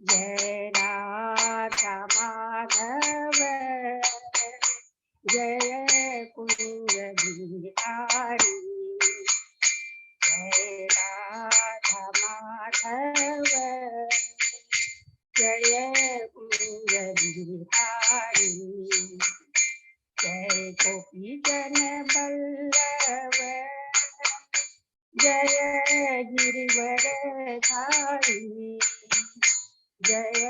जय राधा माधव जय कुंज बिहारी, जय राधा माधव जय कुंज बिहारी, जय गोपी जन बल्लभ जय गिरिवर धारी, जय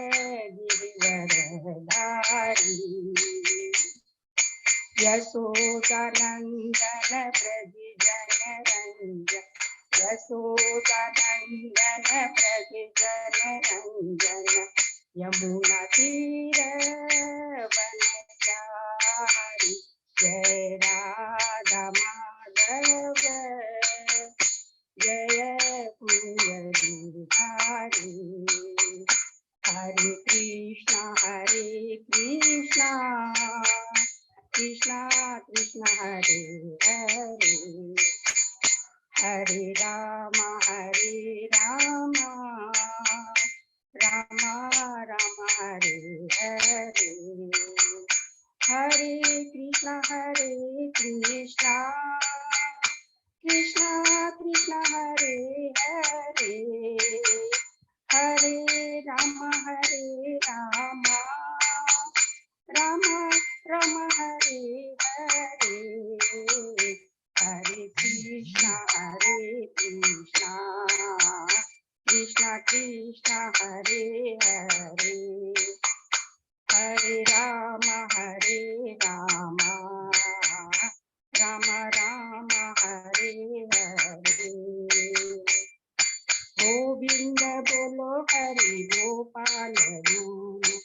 गिरिवर धारी, यशोदानंदन ब्रज जन रंजन, यशोदानंदन ब्रज जन रंजन, यमुना तीर वनचारी, जय राधा माधव जय कुंज बिहारी, हरे कृष्णा कृष्णा कृष्णा हरे हरे, हरे राम राम राम हरे हरे, हरे कृष्णा कृष्णा कृष्णा हरे हरे, हरे राम राम राम हरे हरे, हरे कृष्णा कृष्णा कृष्णा हरे हरे, हरे राम राम राम हरे हरे, गोविंद बोलो हरि गोपाल बोलो,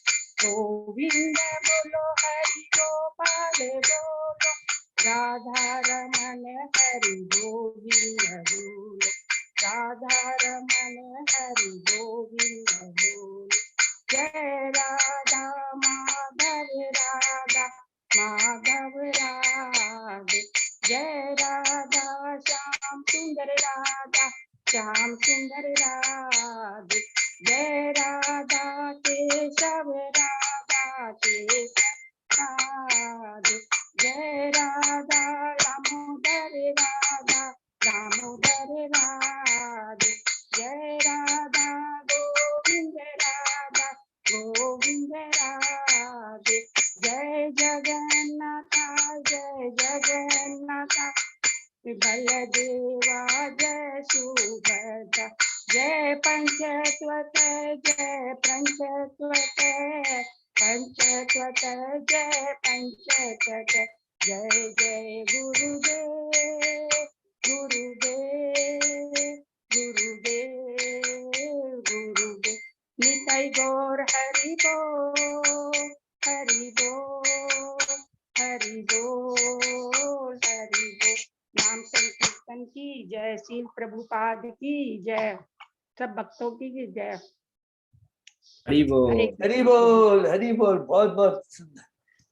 गोविंद बोलो हरि गोपाल बोलो, राधा रमन हरि गोविंद बोलो, राधा रमन हरि गोविंद बोलो, जय राधा माधव राधे, जय राधा श्याम सुंदर राधे, जय राधा केशव राधे, जय राधा दामोदर राधे, जय राधा गोविंद राधे, जय जगन्नाथ बलदेवा जय सुभद्रा, जय पंचत्वत जय पंचत्वत जय पंचत्वत, जय जय गुरुदेव निताई गौर हरि बोल हरि बोल हरि बोल हरि बोल। नाम संकीर्तन की जय, श्री प्रभुपाद की जय, सब भक्तों की जय। हरि बोल हरि बोल हरि बोल। बहुत बहुत सुंदर,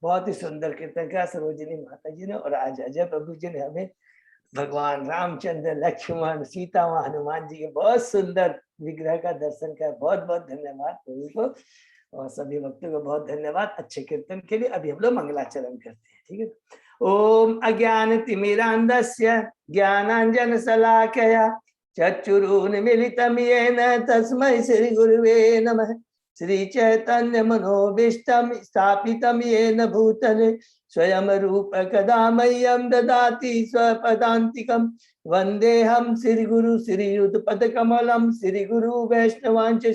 बहुत ही सुंदर कीर्तन का सरोजिनी माता जी ने। और आज अजय प्रभु जी ने हमें भगवान रामचंद्र, लक्ष्मण, सीता व हनुमान जी के बहुत सुंदर विग्रह का दर्शन किया। बहुत बहुत धन्यवाद प्रभु को और सभी भक्तों को बहुत धन्यवाद अच्छे कीर्तन के लिए। अभी हम लोग मंगलाचरण करते हैं, ठीक है। ओम अज्ञान तिमिरांधस्य ज्ञानांजन शलाकया चक्षुरुन्मीलितं येन तस्मै श्री गुरुवे नमः। श्री चैतन्य मनोभीष्टं स्थापितं येन भूतले स्वयं रूप कदा मह्यं ददाति स्वपदान्तिकं। वन्देऽहं श्रीगुरु श्रीयुतपदकमलं श्रीगुरु वैष्णवांच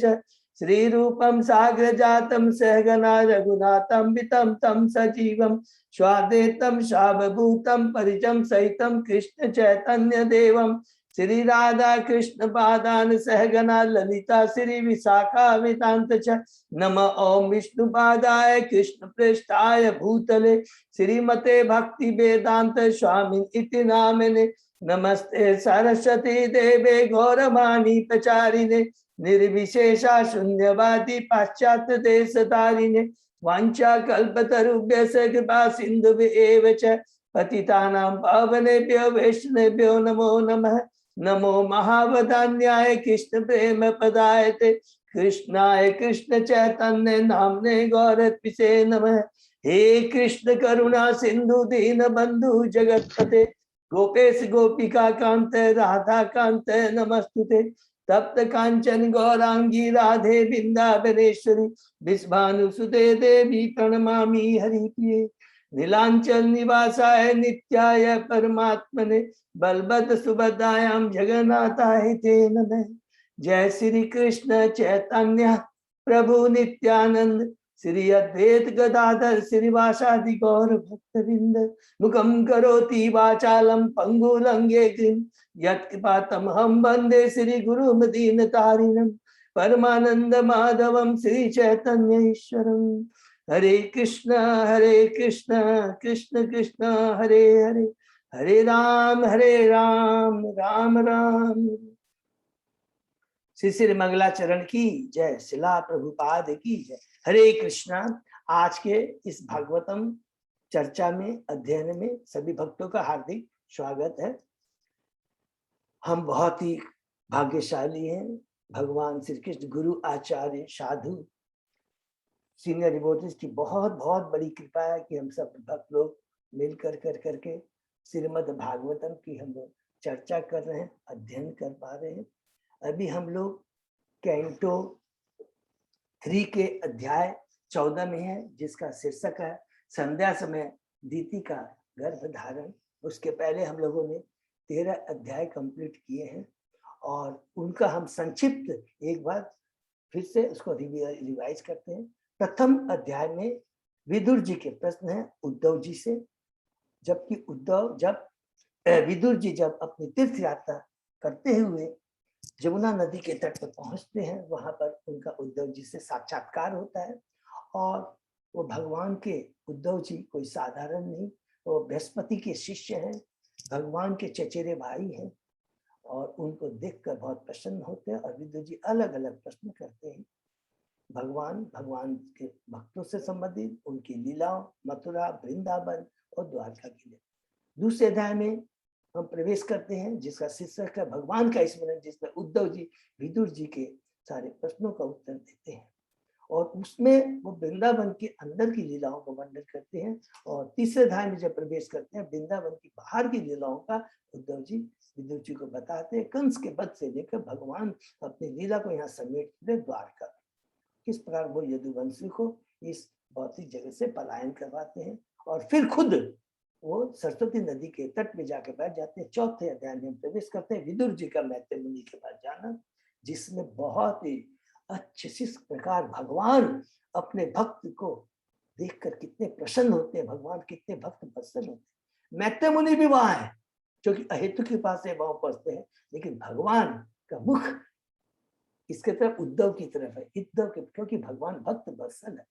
श्री रूपम साग्र जातम सहगना रघुनाथंबितं तम सजीवम स्वादेतम सावभूतम परिजम सहितम कृष्ण चैतन्य देवम श्री राधा कृष्ण पादान सहगना ललिता श्री विशाखावितांत च नम ओम विष्णु पादाय कृष्ण पृष्ठाय भूतले श्रीमते भक्ति वेदांत स्वामी इति नामिने। नमस्ते सरस्वती देवे गौरवाणी प्रचारिणे निर्विशेषा शून्यवादी पाश्चात्य देश तारिणे वांछा कल्पतरुभ्यस्य कृपा सिन्धुभ्येव च पतितानां पावनेभ्यो वैष्णवेभ्यो नमो नमः। नमो महावदान्याय कृष्ण प्रेम पदायते कृष्णाय कृष्ण चैतन्य नामने गौरत्पिते नमः। हे कृष्ण करुणा सिंधु दीन बंधु जगतपते गोपेश गोपिका कांत राधा कांत नमस्तुते। तप्त कांचन गौरांगी राधे वृंदावनेश्वरी विश्वानुसुते देवी प्रणमामि हरिप्रिये। नीलांचल निवासाय नित्याय परमात्मने बलभद्र सुभद्रायां जगन्नाथाय ते नमः। जय श्री कृष्ण चैतन्य प्रभु नित्यानंद श्री अद्वैत गदाधर श्रीवासादि गौर भक्तवृंद। मुखम करोति वाचालम पंगुलंगे यत्कृपातमहं वंदे श्री गुरुमदीनतारिणं परमानंद माधवम श्री चैतन्य ईश्वरम। हरे कृष्ण कृष्ण कृष्ण हरे हरे, हरे राम राम राम। श्री श्री मंगलाचरण की जय, शिला प्रभुपाद की जय। हरे कृष्णा। आज के इस भागवतम चर्चा में, अध्ययन में सभी भक्तों का हार्दिक स्वागत है। हम बहुत ही भाग्यशाली हैं। भगवान श्री कृष्ण गुरु आचार्य साधु सीनियर डिवोटीज की बहुत बहुत बड़ी कृपा है कि हम सब भक्त लोग मिलकर करके श्रीमद् भागवतम की हम लोग चर्चा कर रहे हैं, अध्ययन कर पा रहे हैं। अभी हम लोग कैंटो 3 के अध्याय 14 में है, जिसका शीर्षक है संध्या समय दीति का गर्भ धारण। उसके पहले हम लोगों ने 13 अध्याय कंप्लीट किए हैं और उनका हम संक्षिप्त एक बार फिर से उसको रिवाइज करते हैं। प्रथम अध्याय में विदुर जी के प्रश्न है उद्धव जी से, जबकि विदुर जी जब अपनी तीर्थ यात्रा करते हुए जमुना नदी के तट पर पहुंचते हैं, वहां पर उनका उद्धव जी से साक्षात्कार होता है। और वो भगवान के उद्धव जी कोई साधारण नहीं, वो बृहस्पति के शिष्य हैं, भगवान के चचेरे भाई हैं और उनको देखकर बहुत प्रसन्न होते हैं। और विदुर जी अलग अलग प्रश्न करते हैं भगवान के भक्तों से संबंधित, उनकी लीलाओं, मथुरा, वृंदावन और द्वारका की लीला। दूसरे अध्याय में हम प्रवेश करते हैं जिसका शीर्षक है भगवान का स्मरण, जिसमें उद्धव जी विदुर जी के सारे प्रश्नों का उत्तर देते हैं और उसमें वो वृंदावन के अंदर की लीलाओं का वर्णन करते हैं। और तीसरे अध्याय में जब प्रवेश करते हैं, वृंदावन की बाहर की लीलाओं का उद्धव जी विदुर जी को बताते हैं। कंस के वध से लेकर भगवान अपनी लीला को यहाँ समेटते द्वारका, किस प्रकार वो यदुवंशी को इस भौतिक जगत से पलायन करवाते हैं और फिर खुद वो सरस्वती नदी के तट में जाकर बैठ जाते हैं। चौथे अध्याय में प्रवेश करते हैं विदुर जी का मैत्रेय मुनि के पास जाना, जिसमें बहुत ही अच्छे से प्रकार भगवान अपने भक्त को देखकर कितने प्रसन्न होते हैं, भगवान कितने भक्त प्रसन्न होते हैं। मैत्रेय मुनि भी वहां है, जो कि अहेतु के पास है, वहां पहुंचते हैं, लेकिन भगवान का मुख इसके तरफ उद्धव की तरफ है, उद्धव के, क्योंकि भगवान भक्त वत्सल है।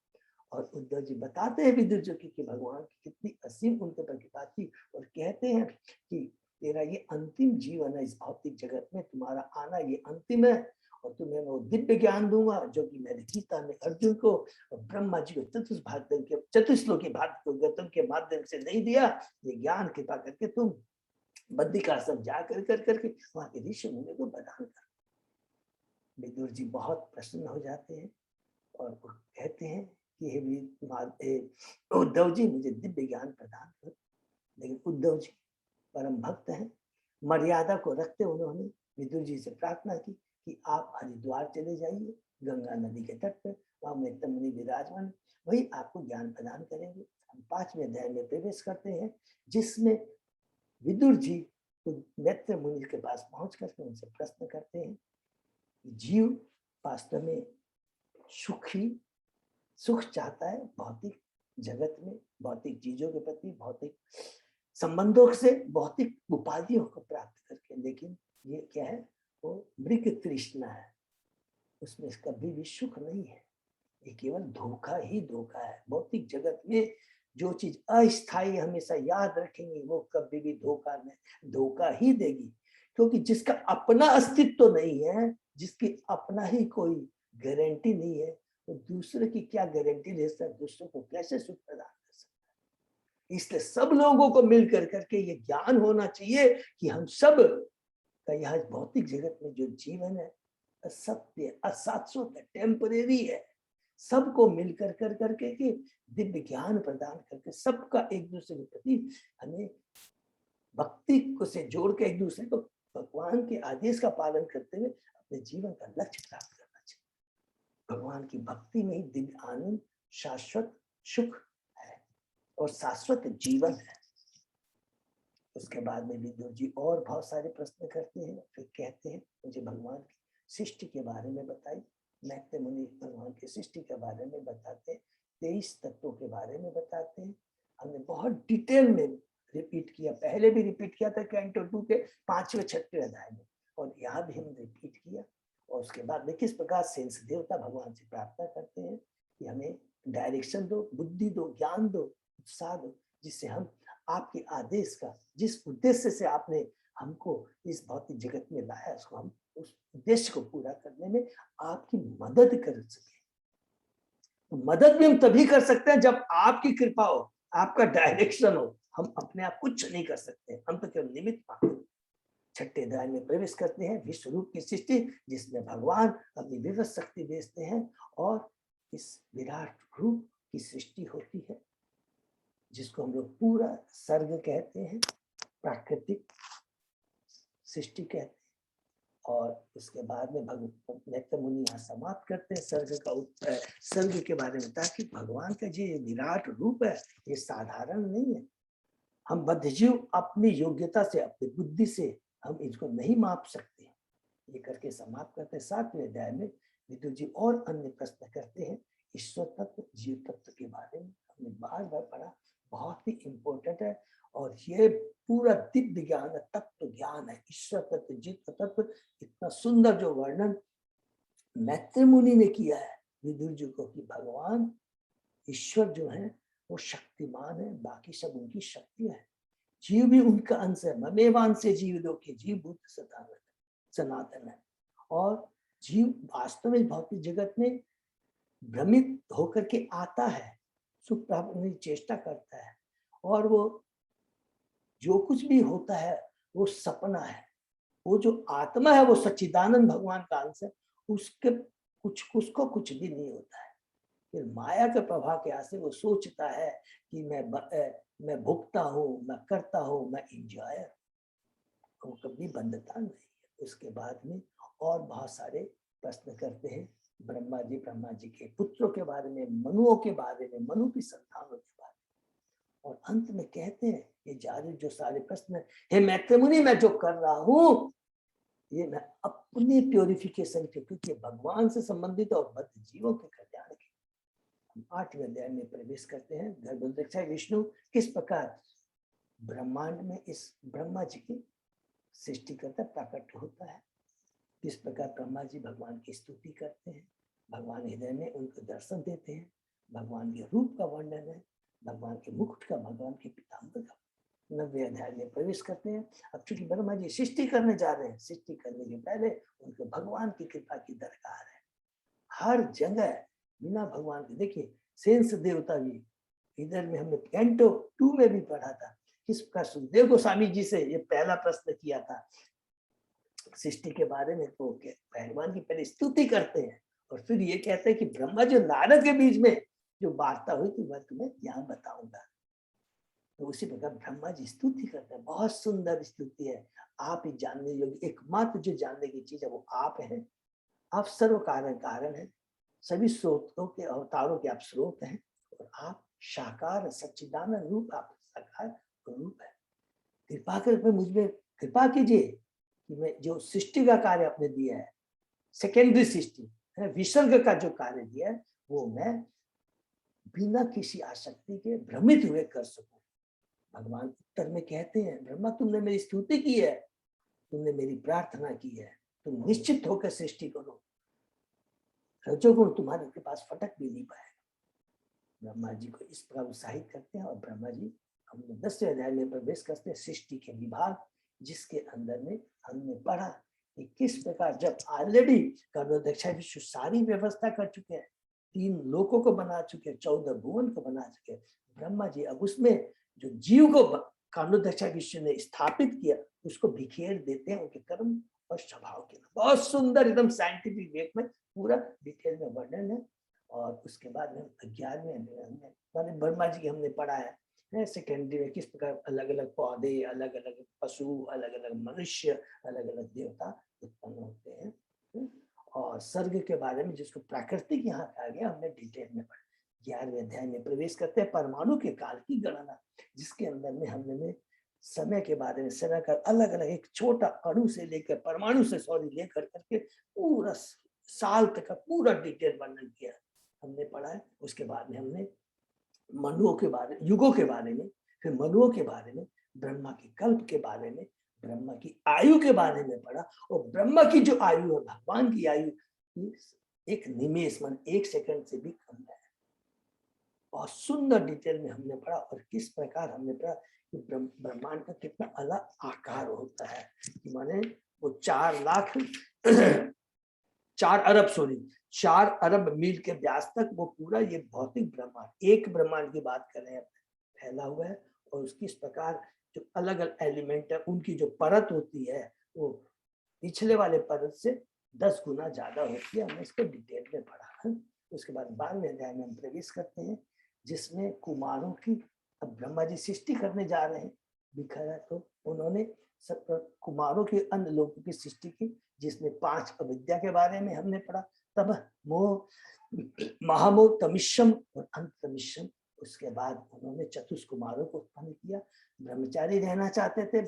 और उद्धव जी बताते हैं विदुर जी कि भगवान की कितनी असीम उनके पर कृपा थी और कहते हैं कि तेरा ये अंतिम जीवन है इस भौतिक जगत में, तुम्हारा आना ये अंतिम है और तुम्हें वो दिव्य ज्ञान दूंगा जो कि मैंने गीता में अर्जुन को और ब्रह्मा जी को चतुश्लोकी भारत को गौतम के माध्यम से नहीं दिया। ये ज्ञान कृपा करके तुम बद्रिकाश्रम जा करके वहां के ऋषि मुनि को प्रदान कर। विदुर जी बहुत प्रसन्न हो जाते हैं और वो कहते हैं कि उद्धव जी मुझे दिव्य ज्ञान प्रदान कर। लेकिन उद्धव जी परम भक्त हैं, मर्यादा को रखते उन्होंने विदुर जी से प्रार्थना की कि आप हरिद्वार चले जाइए, गंगा नदी के तट पर, वहां मैत्रेय मुनि विराजमान, वही आपको ज्ञान प्रदान करेंगे। हम 5वें अध्याय में प्रवेश करते हैं, जिसमें विदुर जी मैत्रेय मुनि के पास पहुंच करके उनसे प्रश्न करते हैं। जीव वास्तव में सुख चाहता है भौतिक जगत में, भौतिक चीजों के प्रति, भौतिक संबंधों से, भौतिक उपाधियों को प्राप्त करके। लेकिन ये क्या है, वो मृग तृष्णा है, उसमें कभी भी सुख नहीं है, ये केवल धोखा ही धोखा है। भौतिक जगत में जो चीज अस्थायी हमेशा याद रखेंगे वो कभी भी धोखा ही देगी, क्योंकि जिसका अपना अस्तित्व तो नहीं है, जिसकी अपना ही कोई गारंटी नहीं है, तो दूसरे की क्या गारंटी ले सकता है, दूसरों को कैसे सुख प्रदान कर सकता है। इसलिए सब लोगों को मिलकर करके ये ज्ञान होना चाहिए कि हम सब का यह भौतिक जगत में जो जीवन है असत्य, अशाश्वत, टेम्परेरी है। सबको मिलकर कर करके के दिव्य ज्ञान प्रदान करके सबका एक दूसरे के प्रति हमें भक्ति को से जोड़ के एक दूसरे को भगवान के आदेश का पालन करते हुए अपने जीवन का लक्ष्य प्राप्त करना चाहिए। भगवान की भक्ति में ही दिव्य आनंद, शाश्वत सुख है और शाश्वत जीवन है। उसके बाद में विदुर जी और बहुत सारे प्रश्न करते हैं, फिर कहते हैं मुझे भगवान की सृष्टि के बारे में बताई। मैत्रेय मुनि भगवान की सृष्टि के बारे में बताते हैं, 23 तत्वों के बारे में बताते हैं। हमने बहुत डिटेल में रिपीट किया, पहले भी रिपीट किया था कैंटो 2 के 5वें 6वें अध्याय में, और यहाँ भी हम रिपीट किया। और उसके बाद में किस प्रकार सेंस देवता भगवान से प्रार्थना करते हैं कि हमें डायरेक्शन दो, बुद्धि दो, ज्ञान दो, उत्साह दो, जिससे हम आपके आदेश का, जिस उद्देश्य से आपने हमको इस भौतिक जगत में लाया, उसको हम उस उद्देश्य को पूरा करने में आपकी मदद कर सके। तो मदद भी हम तभी कर सकते हैं जब आपकी कृपा हो, आपका डायरेक्शन हो। हम अपने आप कुछ नहीं कर सकते, हम तो केवल निमित्त मात्र। 6ठे अध्याय में प्रवेश करते हैं, विश्व रूप की सृष्टि, जिसमें भगवान अपनी विविध शक्ति भेजते हैं और इस विराट रूप की सृष्टि होती है, जिसको हम लोग पूरा सर्ग कहते हैं, प्राकृतिक सृष्टि कहते हैं। और उसके बाद में मैत्रेय मुनि यहाँ समाप्त करते हैं सर्ग के बारे में, ताकि भगवान का जो विराट रूप है ये साधारण नहीं है। हम बद्धजीव अपनी योग्यता से, अपनी बुद्धि से हम इसको नहीं माप सकते। ये करके समाप्त करते हैं। 7वें अध्याय में विदुर जी और अन्य प्रश्न करते हैं ईश्वर तत्व, जीव तत्व के बारे में। हमने बार बार पढ़ा, बहुत ही इंपॉर्टेंट है। और ये पूरा दिव्य ज्ञान है, तत्व ज्ञान है, ईश्वर तत्व, जीव तत्व। इतना सुंदर जो वर्णन मैत्रेय मुनि ने किया है विदुर जी को, कि भगवान ईश्वर जो है वो शक्तिमान है, बाकी सब उनकी शक्ति है। जीव भी उनका अंश है, ममेवान से जीव लोके, जीव भूत सनातन है। और जीव वास्तव में भौतिक जगत में भ्रमित होकर के आता है, सुख प्राप्त करने की चेष्टा करता है, और वो जो कुछ भी होता है वो सपना है। वो जो आत्मा है वो सच्चिदानंद भगवान का अंश है, उसके उसको कुछ भी नहीं होता है। फिर माया के प्रभाव के आसे वो सोचता है कि मैं भुगता हूँ, मैं करता हूँ, मैं इंजॉयर, वो कभी बंधता नहीं है। उसके बाद में और बहुत सारे प्रश्न करते हैं ब्रह्मा जी के पुत्रों के बारे में, मनुओं के बारे में, मनु की संतानों के बारे में। और अंत में कहते हैं ये जारी जो सारे प्रश्न, हे मैत्रेय मुनि मैं जो कर रहा हूँ ये मैं अपनी प्योरिफिकेशन के, क्योंकि भगवान से संबंधित और बद्ध जीवों के कल्याण के। हम 8वें अध्याय में प्रवेश करते हैं। गर्भोदक्षा विष्णु किस प्रकार ब्रह्मांड में इस ब्रह्मा जी की सृष्टि करता प्रकट होता है, किस प्रकार ब्रह्मा जी भगवान की स्तुति करते हैं, भगवान हृदय में उनको दर्शन देते हैं, भगवान के रूप का वर्णन है, भगवान के मुकुट का, भगवान के पीताम्बर का। 9वें अध्याय में प्रवेश करते हैं। अब चूंकि ब्रह्मा जी सृष्टि करने जा रहे हैं, सृष्टि करने के पहले उनको भगवान की कृपा की दरकार है। हर जगह बिना भगवान के, देखिए सेंस देवता भी, इधर में हमने कैंटो 2 में भी पढ़ा था किस प्रकार सुखदेव गोस्वामी जी से ये पहला प्रश्न किया था सृष्टि के बारे में। तो भगवान की पहले स्तुति करते हैं और फिर ये कहते हैं कि ब्रह्मा जो नारद के बीच में जो वार्ता हुई थी वह तुम्हें यहाँ बताऊंगा। तो उसी प्रकार ब्रह्मा जी स्तुति करते हैं, बहुत सुंदर स्तुति है। आप ही जानने योग्य, एकमात्र जो जानने की चीज है वो आप हैं। आप सर्व कारण हैं, सभी स्रोतों के अवतारों के आप स्रोत हैं, और आप साकार सच्चिदानंद रूप, आप साकार रूप है। कृपा करके मुझ में कृपा कीजिए कि मैं जो सृष्टि का कार्य आपने दिया है, सेकेंडरी सृष्टि है, विसर्ग का जो कार्य दिया है, वो मैं बिना किसी आसक्ति के भ्रमित हुए कर सकूं। भगवान उत्तर में कहते हैं, ब्रह्मा तुमने मेरी स्तुति की है, तुमने मेरी प्रार्थना की है, तुम निश्चित होकर सृष्टि करो, रजोगुण तुम्हारे के पास फटक भी नहीं पाएगा। ब्रह्मा जी को इस प्रकार उत्साहित करते हैं और ब्रह्मा जी हमने 10वें अध्याय में प्रवेश करते हैं सृष्टि के विभाग, जिसके अंदर में हमने पढ़ा कि किस प्रकार जब ऑलरेडी गर्भोदक्षा विश्व सारी व्यवस्था कर चुके हैं, 3 लोकों को बना चुके हैं, 14 भुवन को बना चुके हैं, ब्रह्मा जी अब उसमें जो जीव को कांडोदक्षा विश्व ने स्थापित किया उसको बिखेर देते हैं उनके कर्म और स्वभाव के अनुसार। बहुत सुंदर एकदम साइंटिफिक वे में पूरा डिटेल में वर्णन है। और उसके बाद में 11वें माने ब्रह्मा जी की हमने पढ़ा है सेकेंडरी में किस प्रकार अलग अलग पौधे, अलग अलग पशु, अलग अलग मनुष्य, अलग अलग देवता उत्पन्न होते हैं। और सर्ग के बारे में जिसको प्राकृतिक यहाँ कहा गया हमने डिटेल में पढ़ा। 11वें अध्याय में प्रवेश करते हैं परमाणु के काल की गणना, जिसके अंदर में हमने समय के बारे में, समय का अलग अलग एक छोटा अणु से लेकर परमाणु से लेकर करके पूरा साल तक का पूरा डिटेल वर्णन किया हमने पढ़ा है। उसके बाद में हमने मनुओं के बारे, युगों के बारे में, फिर मनुओं के बारे में, ब्रह्मा के कल्प के बारे में, ब्रह्मा की आयु के बारे में पढ़ा। और ब्रह्मा की जो आयु है, भगवान की आयु एक निमेष मन 1 सेकंड से भी कम है। बहुत सुंदर डिटेल में हमने पढ़ा। और किस प्रकार हमने पढ़ा कि ब्रह्मांड का कितना अलग आकार होता है, माने वो 4 अरब मील के व्यास तक वो पूरा ये भौतिक ब्रह्मांड, एक ब्रह्मांड की बात कर रहे हैं, फैला हुआ है। और उसकी इस प्रकार जो अलग अलग एलिमेंट है, उनकी जो परत होती है वो पिछले वाले परत से 10 गुना ज्यादा होती है। हमने इसको डिटेल में पढ़ा है। उसके बाद 12वें अध्याय में हम प्रवेश करते हैं, जिसमें कुमारों की, अब ब्रह्मा जी सृष्टि करने जा रहे हैं, लिखा है तो उन्होंने सब कुमारों के अन्य लोगों की सृष्टि की, जिसमें 5 अविद्या के बारे में हमने पढ़ा। तब मोह, महामोह, तमिश्रम और अंतमिश्रम। उसके बाद उन्होंने चतुष्कुमारों को उत्पन्न किया। ब्रह्मचारी रहना चाहते थे,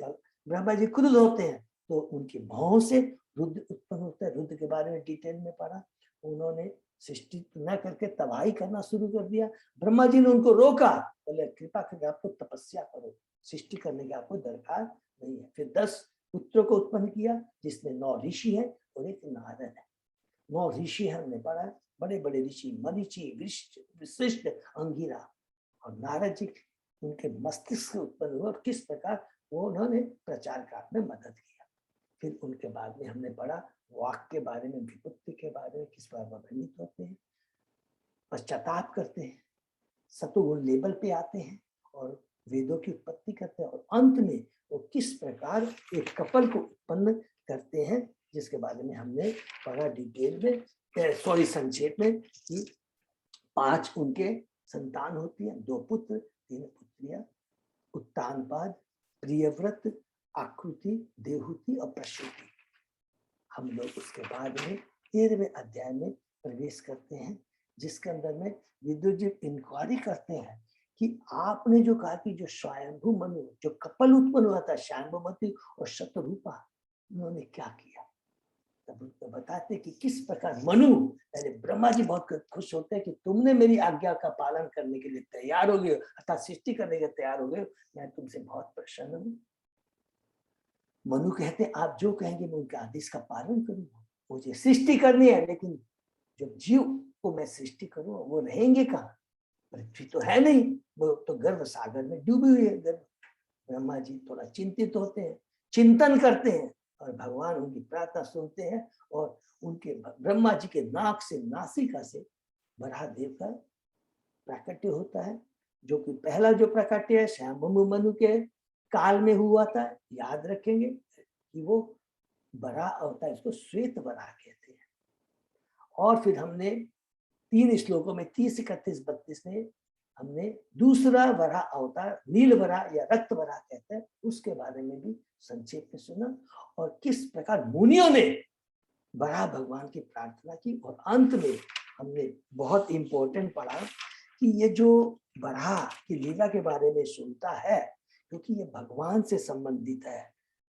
ब्रह्मा जी क्रुद्ध होते हैं तो उनकी भौं से रुद्र उत्पन्न होता है। रुद्र के बारे में डिटेल में पढ़ा। उन्होंने सृष्टि न करके तबाही करना शुरू कर दिया। ब्रह्मा जी ने उनको रोका, बोले कृपा करके आपको तपस्या करो, सृष्टि करने की आपको दरकार नहीं है। फिर 10 पुत्रों को उत्पन्न किया, जिसमें 9 ऋषि है और एक नारद है। 9 ऋषि है हमने पढ़ा, बड़े बड़े ऋषि, मरीचि, वशिष्ठ, अंगिरा। और नारद जी उनके मस्तिष्क से उत्पन्न हुआ और किस प्रकार वो उन्होंने प्रचार कार्य में मदद किया। फिर उनके बाद में हमने पढ़ा वाक के बारे में, विपत्ति के बारे में, किस प्रकार भ्रमित होते हैं, पश्चाताप करते हैं, सतोगुण लेवल पे आते हैं और वेदों की उत्पत्ति करते हैं। और अंत में वो किस प्रकार एक कपल को उत्पन्न करते हैं, जिसके बारे में हमने पढ़ा डिटेल में, संक्षेप में, कि 5 उनके संतान होती है, 2 पुत्र 3 पुत्रियां, उत्तानपाद, प्रियव्रत, आकृति, देवहूति और प्रसूति। हम लोग उसके बाद में 13वें अध्याय में प्रवेश करते हैं, जिसके अंदर में विदुर जी इंक्वायरी करते हैं कि आपने जो कहा कि जो स्वयंभू मनु, जो कपल उत्पन्न हुआ था शांभुमती और शतरूपा, उन्होंने क्या किया। तब उनको बताते कि किस प्रकार मनु, पहले ब्रह्मा जी बहुत खुश होते हैं कि तुमने मेरी आज्ञा का पालन करने के लिए तैयार हो गए, अर्थात सृष्टि करने के तैयार हो गए, मैं तुमसे बहुत प्रसन्न हूँ। मनु कहते हैं आप जो कहेंगे मैं उनके आदेश का पालन करूंगा, मुझे सृष्टि करनी है, लेकिन जब जीव को मैं सृष्टि करूँ वो रहेंगे कहाँ, पृथ्वी तो है नहीं, वो तो गर्भ सागर में डूबी हुई है गर्भ। ब्रह्मा जी थोड़ा चिंतित होते हैं, चिंतन करते हैं और भगवान उनकी प्रार्थना सुनते हैं। और उनके ब्रह्मा जी के नाक से, नासिका से वराह देव का प्राकट्य होता है, जो कि पहला जो प्राकट्य है शांभु मनु के काल में हुआ था। याद रखेंगे कि वो वराह अवतार, इसको श्वेत वराह कहते हैं। और फिर हमने 3 श्लोकों में 30, 31, 32 में हमने दूसरा वराह अवतार नील वराह या रक्त वराह कहते हैं, उसके बारे में भी संक्षेप में सुना। और किस प्रकार मुनियों ने वराह भगवान की प्रार्थना की। और अंत में हमने बहुत इंपॉर्टेंट पढ़ा कि ये जो वराह की लीला के बारे में सुनता है, क्योंकि ये भगवान से संबंधित है,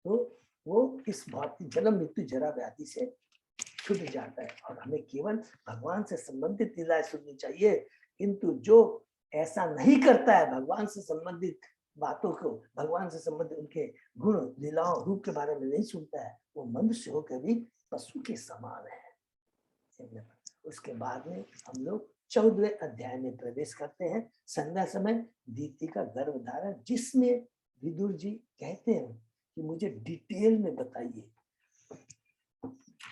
तो वो इस भौतिक जन्म मृत्यु जरा व्याधि से छूट जाता है। और हमें केवल भगवान से संबंधित लीलाएं सुननी चाहिए, किंतु जो ऐसा नहीं करता है, भगवान से संबंधित बातों को, भगवान से संबंधित उनके गुण लीलाओं रूप के बारे में नहीं सुनता है, वो मनुष्य होकर भी पशु के समान है। उसके बाद में हम लोग 14वें अध्याय में प्रवेश करते हैं, संध्या समय दीति का गर्भ धारण, जिसमें विदुर जी कहते हैं कि मुझे डिटेल में बताइए।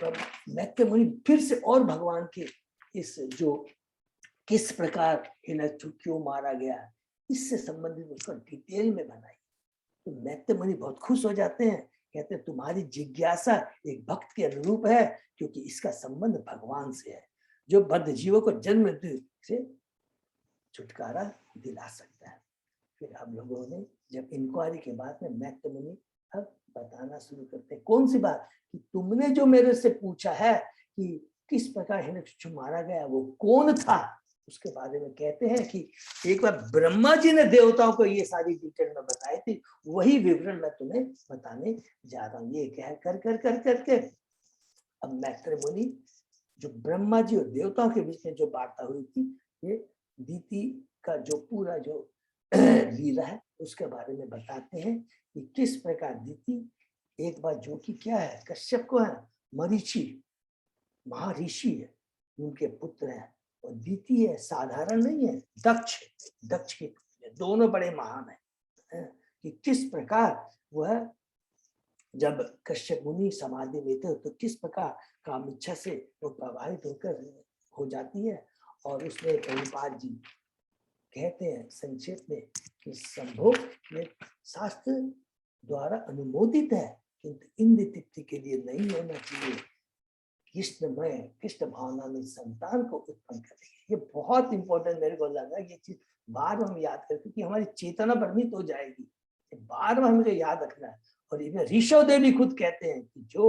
तब मैत्रेय मुनि फिर से और भगवान के इस जो किस प्रकार हिरण्यकश्यप क्यों मारा गया, इससे संबंधित उसका डिटेल में बनाई। तो मैत्रेय मुनि बहुत खुश हो जाते हैं कहते हैं तुम्हारी जिज्ञासा एक भक्त के अनुरूप है, क्योंकि इसका संबंध भगवान से है, जो बद्ध जीवों को जन्म मृत्यु से छुटकारा दिला सकता है। फिर हम लोगों ने जब इंक्वायरी के बाद में मैत्रेय मुनि अब बताना शुरू करते हैं, कौन सी बात, कि तुमने जो मेरे से पूछा है कि किस प्रकार हिरण्यकशिपु मारा गया, वो कौन था, उसके बारे में कहते हैं कि एक बार ब्रह्मा जी ने देवताओं को ये सारी डिटेल में बताई थी, वही विवरण मैं तुम्हें बताने जा रहा हूँ। ये कह कर कर कर करके अब मैत्रेय मुनि जो ब्रह्मा जी और देवताओं के बीच में जो वार्ता हुई थी, ये दीति का जो पूरा जो लीला है उसके बारे में बताते हैं कि किस प्रकार दीति एक बार, जो कि क्या है, कश्यप को है, मरीचि महर्षि है, उनके पुत्र हैं, और दीति है साधारण नहीं है, दक्ष के दोनों बड़े महान है। कि किस प्रकार वह जब कश्यप मुनि समाधि में थे तो किस प्रकार काम इच्छा से वो प्रभावित होकर हो जाती है। और उसमें प्रभुपाद जी कहते हैं संक्षेप में कि संभोग में शास्त्र द्वारा अनुमोदित है, किंतु इंद्र तृप्ति के लिए नहीं होना चाहिए। कृष्णमय कृष्ण भावना में संतान को उत्पन्न करेंगे। ये बहुत इंपॉर्टेंट मेरे को लगा, ये चीज बार बार हम याद करें, क्योंकि हमारी चेतना भ्रमित हो जाएगी, बार बार हमें याद रखना है। और इसमें ऋषभदेव भी खुद कहते हैं कि जो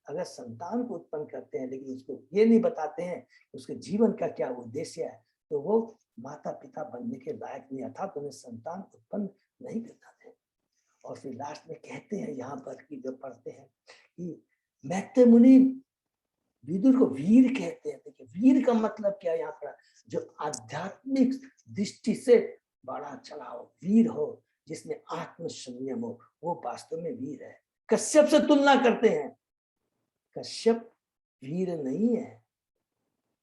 अगर संतान को उत्पन्न करते हैं लेकिन उसको ये नहीं बताते हैं उसके जीवन का क्या उद्देश्य है, तो वो माता पिता बनने के लायक नहीं, अर्थात उन्हें संतान उत्पन्न नहीं करना थे। और फिर लास्ट में कहते हैं यहाँ पर कि जो पढ़ते हैं कि मैत्रेय मुनि विदुर को वीर कहते हैं। देखिए वीर का मतलब क्या यहाँ पर, जो आध्यात्मिक दृष्टि से बड़ा चला हो, वीर हो, जिसमें आत्म संयम हो, वो वास्तव में वीर है। कश्यप से तुलना करते हैं, कश्यप वीर नहीं है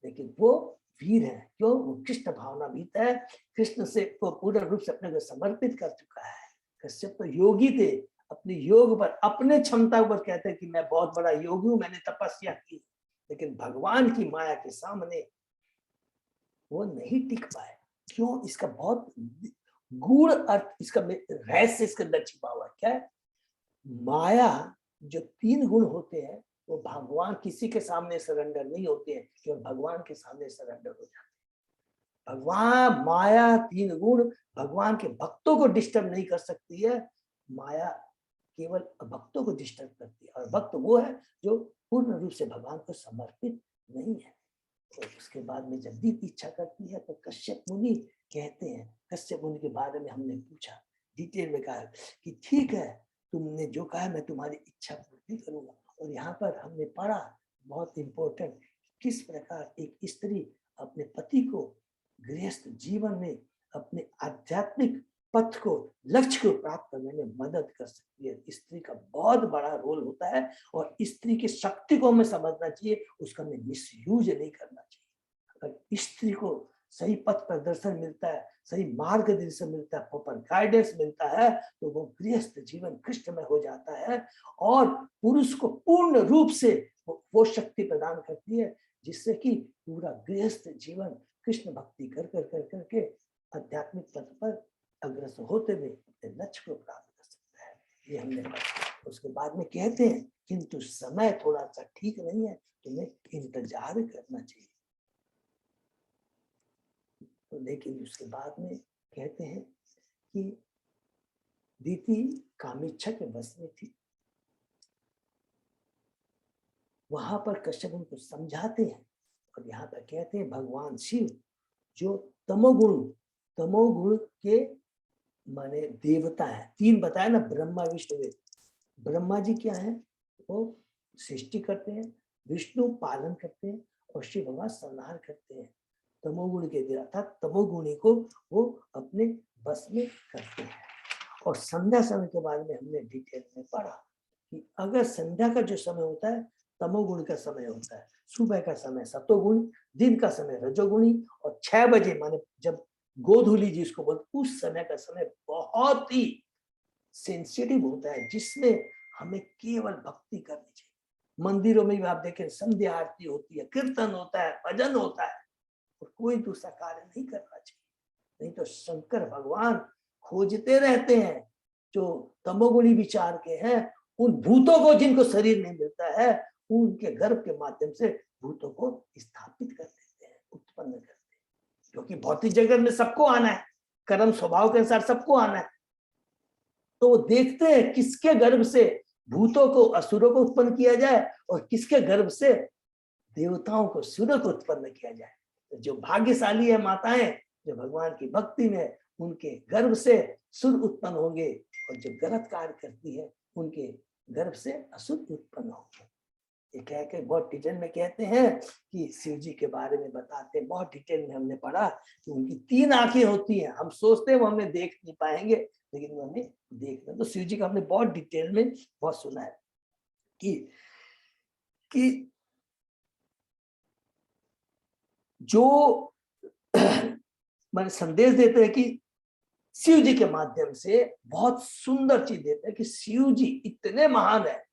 लेकिन वो वीर है। क्यों? वो कृष्ण भावना भीत है, कृष्ण से वो पूर्ण रूप से अपने को समर्पित कर चुका है। कश्यप तो योगी थे, अपने योग पर, अपने क्षमता पर कहते हैं कि मैं बहुत बड़ा योगी हूं, मैंने तपस्या की, लेकिन भगवान की माया के सामने वो नहीं टिक पाए। क्यों? इसका बहुत गूढ़ अर्थ, इसका रहस्य इसके अंदर छिपा हुआ है। क्या है? माया जो 3 गुण होते हैं वो भगवान किसी के सामने सरेंडर नहीं होते हैं, केवल भगवान के सामने सरेंडर हो जाते हैं। भगवान माया 3 गुण भगवान के भक्तों को डिस्टर्ब नहीं कर सकती है, माया केवल भक्तों को डिस्टर्ब करती है। और भक्त वो है जो पूर्ण रूप से भगवान को समर्पित नहीं है। तो उसके बाद में जब भी इच्छा करती है तो कश्यप मुनि कहते हैं, कश्यप मुनि के बारे में हमने पूछा, डिटेल में कहा कि ठीक है तुमने जो कहा मैं तुम्हारी इच्छा पूर्ति करूंगा। और यहाँ पर हमने पढ़ा बहुत इंपॉर्टेंट, किस प्रकार एक स्त्री अपने पति को गृहस्थ जीवन में अपने आध्यात्मिक पथ को, लक्ष्य को प्राप्त करने में मदद कर सकती है। स्त्री का बहुत बड़ा रोल होता है और स्त्री की शक्ति को हमें समझना चाहिए, उसका हमें मिसयूज नहीं करना चाहिए। अगर स्त्री को सही पथ प्रदर्शन मिलता है, सही मार्गदर्शन मिलता है, प्रॉपर गाइडेंस मिलता है, तो वो गृहस्थ जीवन कृष्णमय हो जाता है और पुरुष को पूर्ण रूप से वो शक्ति प्रदान करती है, जिससे कि पूरा गृहस्थ जीवन कृष्ण भक्ति कर कर कर करके आध्यात्मिक पथ पर अग्रसर होते हुए अपने लक्ष्य को प्राप्त कर सकता है। ये हमने पढ़ा। उसके बाद में कहते हैं किंतु समय थोड़ा सा ठीक नहीं है, तुम्हें इंतजार करना चाहिए। तो लेकिन उसके बाद में कहते हैं कि दीति कामेच्छा के बस में थी। वहां पर कश्यप उनको समझाते हैं और यहाँ पर कहते हैं भगवान शिव जो तमोगुण के माने देवता है। 3 बताया ना, ब्रह्मा विष्णु। ब्रह्मा जी क्या है? वो सृष्टि करते हैं, विष्णु पालन करते हैं और शिव भगवान संहार करते हैं। तमोगुण के देवता अर्थात तमोगुणी को वो अपने बस में करते हैं। और संध्या समय के बारे में हमने डिटेल में पढ़ा कि अगर संध्या का जो समय होता है तमोगुण का समय होता है, सुबह का समय सतोगुण, दिन का समय रजोगुणी, और 6 बजे माने जब गोधूली जिसको बोलते, उस समय का समय बहुत ही सेंसिटिव होता है, जिसमें हमें केवल भक्ति करनी चाहिए। मंदिरों में भी आप देखें संध्या आरती होती है, कीर्तन होता है, भजन होता है, और कोई दूसरा कार्य नहीं करना चाहिए। नहीं तो शंकर भगवान खोजते रहते हैं जो तमोगुणी विचार के हैं, उन भूतों को जिनको शरीर नहीं मिलता है, उनके गर्भ के माध्यम से भूतों को स्थापित कर देते हैं, उत्पन्न करते हैं। क्योंकि भौतिक जगत में सबको आना है, कर्म स्वभाव के अनुसार सबको आना है। तो वो देखते हैं किसके गर्भ से भूतों को, असुरों को उत्पन्न किया जाए और किसके गर्भ से देवताओं को, सूर्य को उत्पन्न किया जाए। तो जो भाग्यशाली है माताएं, जो भगवान की भक्ति में, उनके गर्भ से सुर उत्पन्न होंगे, और जो गलत कार्य करती है उनके गर्भ से असुर उत्पन्न होंगे। ये कह के बहुत डिटेल में कहते हैं कि शिव जी के बारे में बताते हैं, बहुत डिटेल में हमने पढ़ा कि उनकी 3 आंखें होती हैं। हम सोचते हैं वो हमें देख नहीं पाएंगे, लेकिन वो हमें देखना। तो शिव जी का हमने बहुत डिटेल में बहुत सुना है कि जो मैंने संदेश देते हैं कि शिव जी के माध्यम से बहुत सुंदर चीज देते हैं कि शिव जी इतने महान है,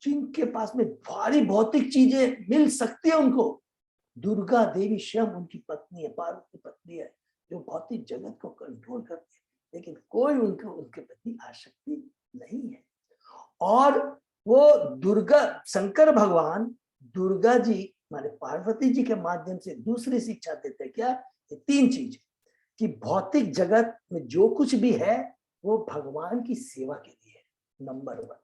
जिनके पास में भारी भौतिक चीजें मिल सकती है उनको। दुर्गा देवी स्वयं उनकी पत्नी है, पार्वती पत्नी है, जो भौतिक जगत को कंट्रोल करती है, लेकिन कोई उनको उनके प्रति आसक्ति नहीं है। और वो दुर्गा, शंकर भगवान दुर्गा जी माने पार्वती जी के माध्यम से दूसरी शिक्षा देते हैं। क्या? ये 3 चीज, कि भौतिक जगत में जो कुछ भी है वो भगवान की सेवा के लिए है, नंबर 1।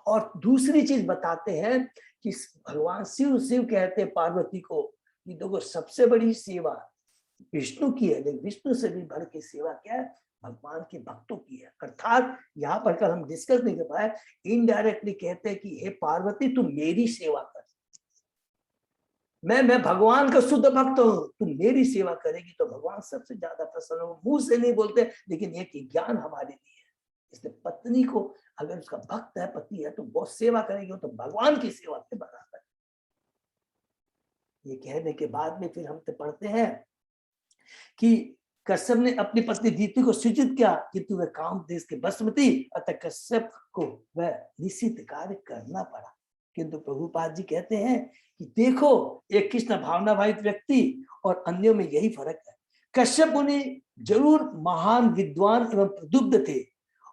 और दूसरी चीज बताते हैं कि भगवान शिव कहते हैं पार्वती को कि देखो सबसे बड़ी सेवा विष्णु की है, लेकिन विष्णु से भी बढ़ के सेवा क्या है? भगवान के भक्तों की है। अर्थात यहाँ पर कल हम डिस्कस नहीं कर पाए, इनडायरेक्टली कहते हैं कि हे पार्वती तुम मेरी सेवा कर, मैं भगवान का शुद्ध भक्त हूं, तुम मेरी सेवा करेगी तो भगवान सबसे ज्यादा प्रसन्न हो। मुंह से नहीं बोलते, लेकिन ये कि ज्ञान हमारे लिए है। इसलिए पत्नी को अगर उसका भक्त है, पति है, तो बहुत सेवा करेगी तो भगवान की सेवा के बराबर। ये कहने के बाद में फिर हम तो पढ़ते हैं कि कश्यप ने अपनी पत्नी दीति को सूचित किया किंतु वह काम देश के बसमती, अतः कश्यप को वह निश्चित कार्य करना पड़ा। किंतु प्रभुपाद जी कहते हैं कि देखो, एक कृष्ण भावना भावित व्यक्ति और अन्यों में यही फर्क है। कश्यप मुनि जरूर महान विद्वान एवं प्रदुब्ध थे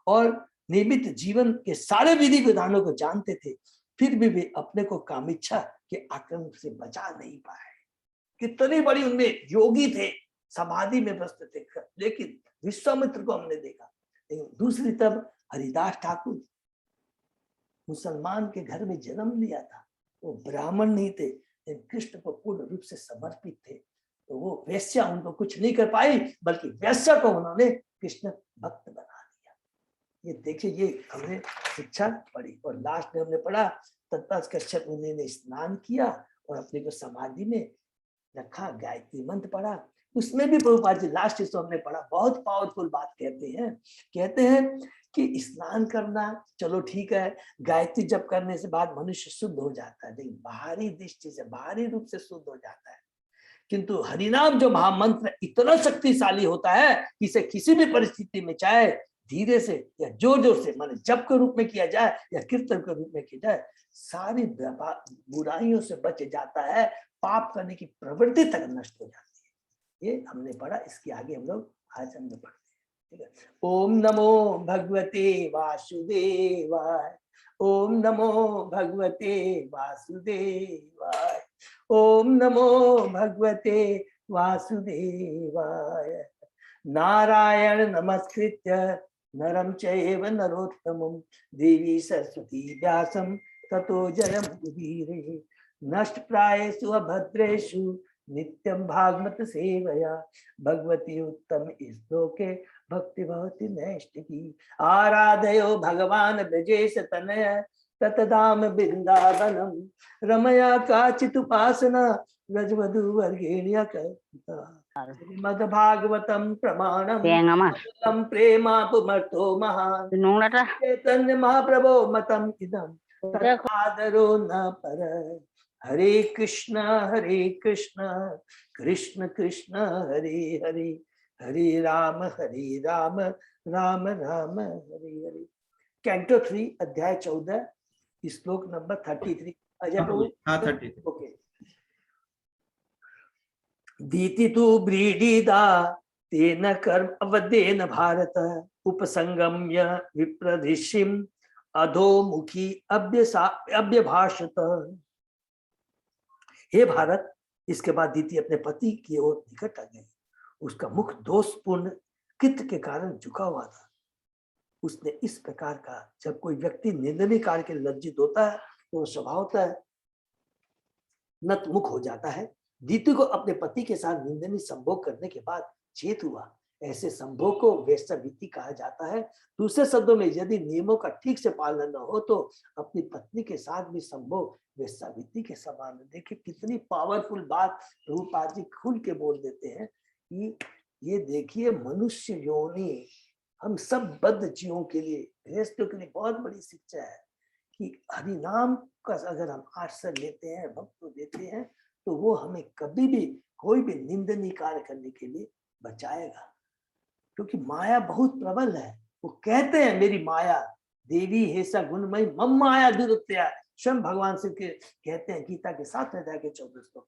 और नियमित जीवन के सारे विधि विधानों को जानते थे, फिर भी वे अपने को कामिच्छा के आक्रमण से बचा नहीं पाए। कितनी बड़ी उनमें योगी थे, समाधि में व्यस्त थे, लेकिन विश्वामित्र को हमने देखा। लेकिन दूसरी तरफ हरिदास ठाकुर मुसलमान के घर में जन्म लिया था, वो ब्राह्मण नहीं थे, लेकिन कृष्ण को पूर्ण रूप से समर्पित थे। तो वो वैश्या उनको कुछ नहीं कर पाई, बल्कि वैश्या को उन्होंने कृष्ण भक्त बना दिया। ये देखिए, ये हमने शिक्षा पढ़ी। और लास्ट में हमने पढ़ा तत्पश्चात कश्यप मुनि ने स्नान किया और अपने को समाधि में रखा, गायत्री मंत्र पढ़ा। उसमें भी प्रभुपाद जी लास्ट इसको हमने पढ़ा, बहुत पावरफुल बात कहते हैं कि स्नान करना चलो ठीक है, गायत्री जप करने से बाद मनुष्य शुद्ध हो जाता है, लेकिन बाहरी दृष्टि से, बाहरी रूप से शुद्ध हो जाता है। किंतु हरिनाम जो महामंत्र इतना शक्तिशाली होता है कि इसे किसी भी परिस्थिति में, चाहे धीरे से या जोर जोर से, माने जप के रूप में किया जाए या कीर्तन के रूप में किया जाए, सारी बुराइयों से बच जाता है, पाप करने की प्रवृत्ति तक नष्ट हो जाती है। ये हमने पढ़ा, इसके आगे हम लोग आज हमने पढ़ते हैं। ठीक है। ओम नमो भगवते वासुदेवाय, ओम नमो भगवते वासुदेवाय, ओम नमो भगवते वासुदेवाय। नारायण नमस्कृत्य नरं चैव नरोत्तमं देवी सरस्वती व्यासं ततो जयमुदीरये। नष्ट प्रायेषु अभद्रेषु नित्यं भागवत सेवया, भगवती उत्तम श्लोके भक्ति भवति नैष्ठिकी। आराधयो भगवान ब्रजेश तनय ततधाम वृंदावनम, रमया काचित् उपासना व्रजवधू वर्गेण्य करता। श्रीमद्भागवतम प्रमाणम प्रेमापुमर्थो महान्, चैतन्य महाप्रभो मतम इदं आदरो न पर। हरे कृष्ण कृष्ण कृष्ण हरे हरे, हरे राम राम राम हरे हरे। कैंटो 3 अध्याय 14 श्लोक नंबर 33। अजय प्रभु। हाँ 33। ओके। दीति तु ब्रीडिदा तेन कर्म अवदेन भारत, उपसंगम्य विप्रधिशिम अधोमुखी अभ्यभाषत। हे भारत, इसके बाद दीति अपने पति की ओर निकट आ गई। उसका मुख दोषपूर्ण कृत्य के कारण झुका हुआ था। उसने इस प्रकार का, जब कोई व्यक्ति निंदनीय कार्य के लज्जित होता है तो स्वभावतः नतमुख हो जाता है। दीति को अपने पति के साथ निंदनीय संभोग करने के बाद चेत हुआ। ऐसे संभोग को वेश्यावृत्ति कहा जाता है। दूसरे शब्दों में, यदि नियमों का ठीक से पालन न हो तो अपनी पत्नी के साथ भी संभोग वेश्यावृत्ति के समान। देखिए कितनी पावरफुल बात प्रभुपाद जी खुल के बोल देते हैं कि ये देखिए, मनुष्य योनि हम सब बद्ध जीवों के लिए, गृहस्थों के लिए बहुत बड़ी शिक्षा है कि हरि नाम का अगर हम आश्रय लेते हैं, भक्त देते हैं, तो वो हमें कभी भी कोई भी निंदनीय कार्य करने के लिए बचाएगा। क्योंकि माया बहुत प्रबल है। वो कहते हैं मेरी माया देवी हेसा गुणमयी मम माया दुरुत्या, स्वयं भगवान से कहते हैं गीता के 7 अध्याय के 14 श्लोक।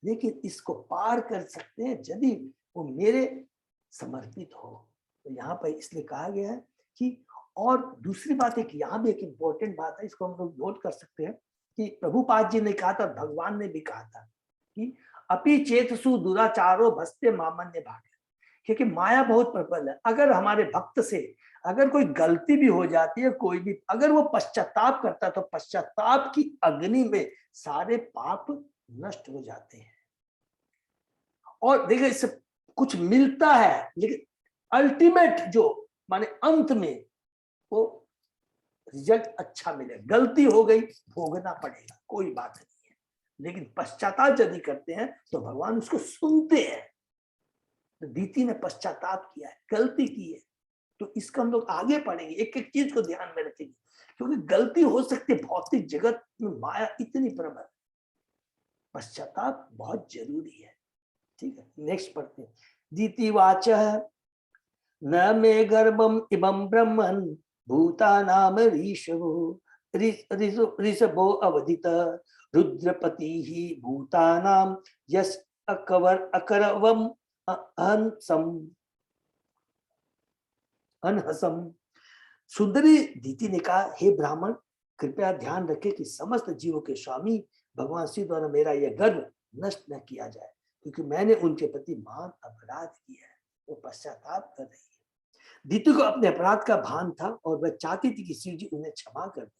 लेकिन इसको पार कर सकते हैं यदि वो मेरे समर्पित हो। तो यहाँ पर इसलिए कहा गया है कि, और दूसरी बात है कि यहाँ भी एक इंपॉर्टेंट बात है, इसको हम लोग नोट कर सकते हैं कि प्रभुपाद जी ने कहा था, भगवान ने भी कहा था कि अपि चेतसु दुराचारो भस्ते मामन्य भाग। क्योंकि माया बहुत प्रबल है। अगर हमारे भक्त से अगर कोई गलती भी हो जाती है, कोई भी अगर वो पश्चाताप करता है, तो पश्चाताप की अग्नि में सारे पाप नष्ट हो जाते हैं। और देखिए इससे कुछ मिलता है, लेकिन अल्टीमेट जो माने अंत में वो रिजल्ट अच्छा मिले। गलती हो गई, भोगना पड़ेगा, कोई बात नहीं है। लेकिन पश्चाताप यदि करते हैं तो भगवान उसको सुनते हैं। तो दीति ने पश्चाताप किया है, गलती की है, तो इसका हम लोग आगे पढ़ेंगे, एक एक चीज को ध्यान में रखेंगे, क्योंकि गलती हो सकती है। भौतिक जगत में माया इतनी प्रबल, पश्चाताप बहुत जरूरी है। ठीक है, नेक्स्ट पढ़ते हैं। दीति वाच न मे गर्भम इमं ब्रह्मन् भूतानाम ऋषभो अवदित रुद्रपति ही भूतानाम यस अकरवम अनहसम। सुंदरी दीति ने कहा, हे ब्राह्मण, कृपया ध्यान रखें कि समस्त जीवों के स्वामी भगवान शिव द्वारा मेरा यह गर्व नष्ट न किया जाए, क्योंकि मैंने उनके प्रति महान अपराध किया है। वो पश्चाताप कर रही है। दीति को अपने अपराध का भान था और वह चाहती थी कि शिव जी उन्हें क्षमा कर दे।